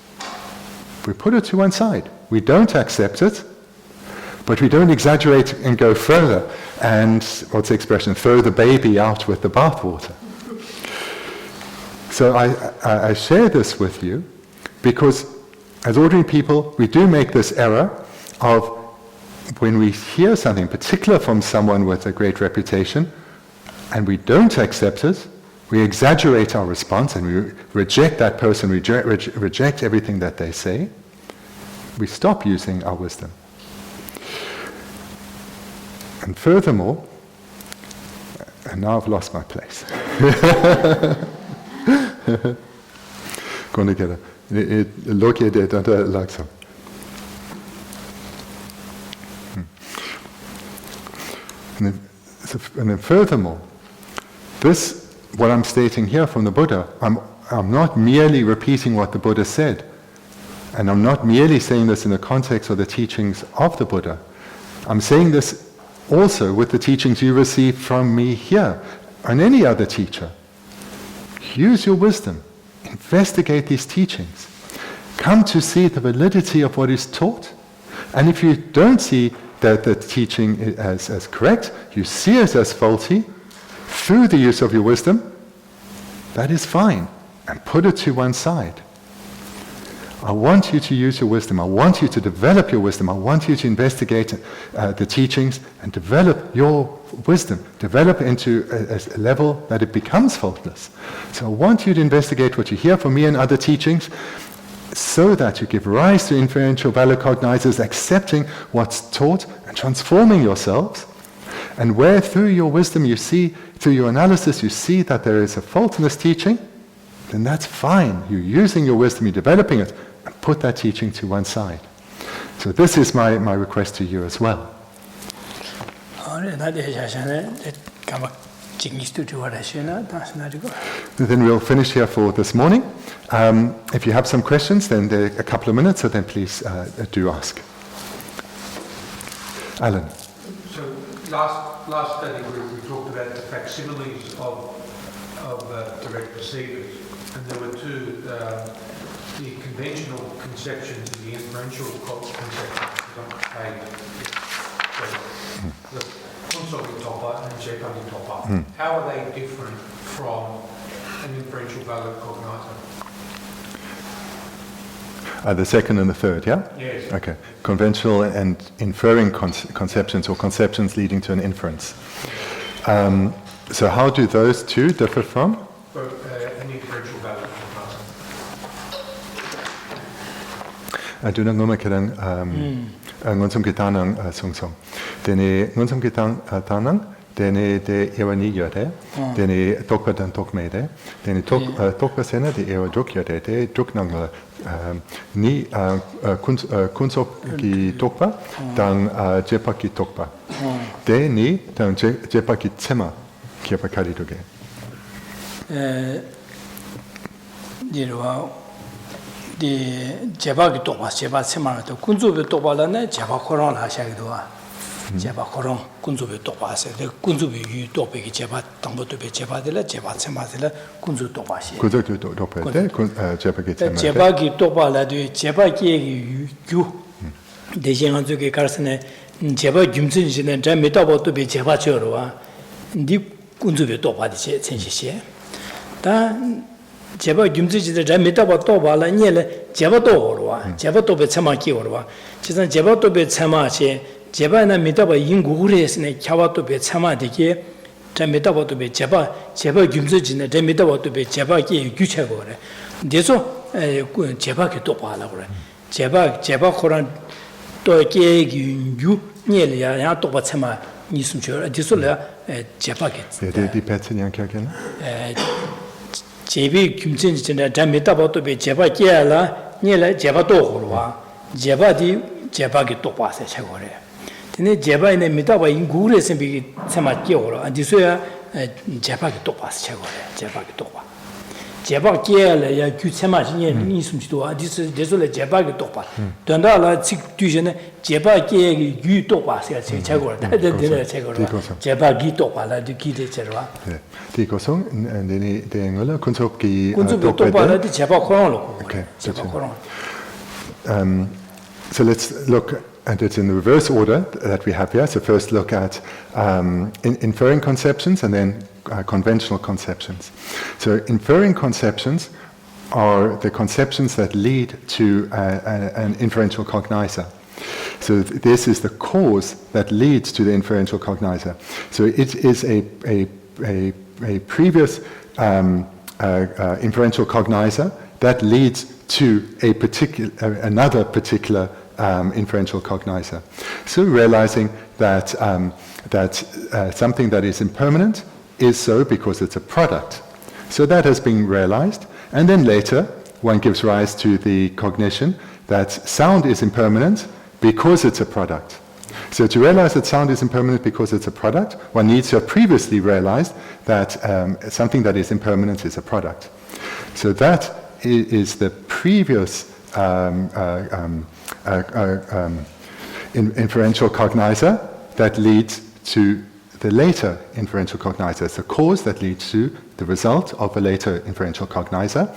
B: we put it to one side. We don't accept it, but we don't exaggerate and go further and, what's the expression, throw the baby out with the bathwater. So I share this with you because as ordinary people, we do make this error of when we hear something particular from someone with a great reputation and we don't accept it, we exaggerate our response and we reject that person, reject everything that they say. We stop using our wisdom. And furthermore, and now I've lost my place. Going to get a look at it and like so. And then furthermore, this, what I'm stating here from the Buddha, I'm not merely repeating what the Buddha said, and I'm not merely saying this in the context of the teachings of the Buddha. I'm saying this also with the teachings you receive from me here, and any other teacher. Use your wisdom. Investigate these teachings. Come to see the validity of what is taught. And if you don't see that the teaching as correct, you see it as faulty, through the use of your wisdom, that is fine. And put it to one side. I want you to use your wisdom. I want you to develop your wisdom. I want you to investigate the teachings and develop your wisdom. Develop into a level that it becomes faultless. So I want you to investigate what you hear from me and other teachings so that you give rise to inferential value cognizers, accepting what's taught and transforming yourselves. And where through your wisdom you see, through your analysis, you see that there is a fault in this teaching, then that's fine. You're using your wisdom, you're developing it, and put that teaching to one side. So this is my request to you as well. Then we'll finish here for this morning. If you have some questions, then there are a couple of minutes, so then please do ask. Alan.
C: So last study we talked about the facsimiles of of direct receivers, and there were two, the conventional conceptions and the inferential conceptions on page. The Kunsogi Topa and Jepagi Topa. How are they different from an inferential valid cognizer?
B: The second and the third, yeah?
C: Yes.
B: Okay. Conventional and inferring conceptions, or conceptions leading to an inference. So how do those two differ from?
C: An inferential valid cognizer.
B: Aduna ngoma kerang ngonsum kitanang sungsong. Dene ngonsum kitanang dene de ewani yode, dene tokpa dan tokmede, dene tokpa sena de ewa juk yode, de juk nang ni kunsop ki tokpa, dang jepa ki tokpa. De ni dang jepa ki tsema kiepa kari doge.
A: Dirwa di jepa ki tokpa, jepa tsema to kunzubi tokpa la ne jepa korong la shakidowa. 제바 거랑 군주비 똑바세 데 군주비 유 똑베기 제바 당보도베 제바들라 제바 쳔마들라 군주 똑바시
B: 군주도 똑바데 제바기 쳔마
A: 제바기 똑바라도 제바기의 유 대신한 쪽에 가르스네 제바 김진진은 자 메타보도베 제바 저러와 니 군주비 똑바디 쳔시시 다 제바 김진진의 자 메타보도 발라 니래 제바도 오르와 제바도베 쳔마기 오르와 지선 제바도베 쳔마시 제바나 미다바 인구르에스네 캬와토베 참아디게 자미다바토베 제바 김즈지네 자미다바토베 제바기 규체고래 데서 제바기 똑바라 그래 제바 코란 또게기 유 녀리야 야 똑바 참아 니숨죠 데서라 제바기
B: 디페츠냥 캬겐
A: 제비 김즈지네 자미다바토베 제바기야라 녀라 제바도 고르와 제바기 똑바세 최고래 근데 제바이네 미다바 인구르에서 비기 참아 끼어라 안디소야 제바기 똑바스 최고래 제바기 똑바 제바기에 야 규체마신에 니숨지도 안디스 데솔레 제바기 똑바 된다라 직 뒤전에 제바기에 유 똑바스야 최고래 다들 최고래 제바기 똑바라 디기데 제로와
B: 디고송 네네 대응을 군속기
A: 똑바라디 제바 코랑로
B: 오케이
A: 제바 코랑
B: So let's look, and it's in the reverse order that we have here. So first look at inferring conceptions and then conventional conceptions. So inferring conceptions are the conceptions that lead to an inferential cognizer. So this is the cause that leads to the inferential cognizer. So it is a previous inferential cognizer that leads to another particular inferential cognizer. So realizing that something that is impermanent is so because it's a product. So that has been realized, and then later one gives rise to the cognition that sound is impermanent because it's a product. So to realize that sound is impermanent because it's a product, one needs to have previously realized that something that is impermanent is a product. So that is the previous inferential cognizer that leads to the later inferential cognizer. It's the cause that leads to the result of a later inferential cognizer.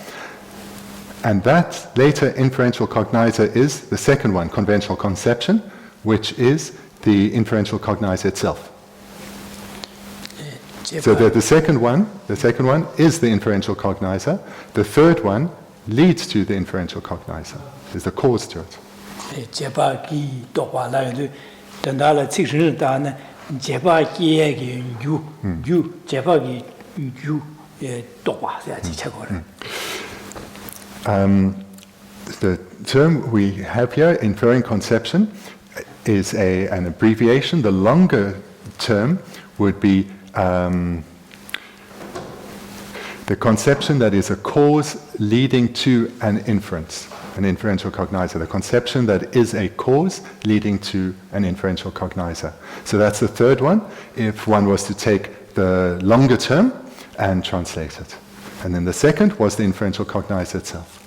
B: And that later inferential cognizer is the second one, conventional conception, which is the inferential cognizer itself. So the second one is the inferential cognizer. The third one leads to the inferential cognizer, is the cause to it. The term we have here, inferring conception, is an abbreviation. The longer term would be the conception that is a cause leading to an inference, an inferential cognizer. The conception that is a cause leading to an inferential cognizer. So that's the third one, if one was to take the longer term and translate it. And then the second was the inferential cognizer itself.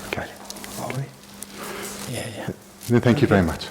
B: Okay.
A: Yeah.
B: Thank you very much.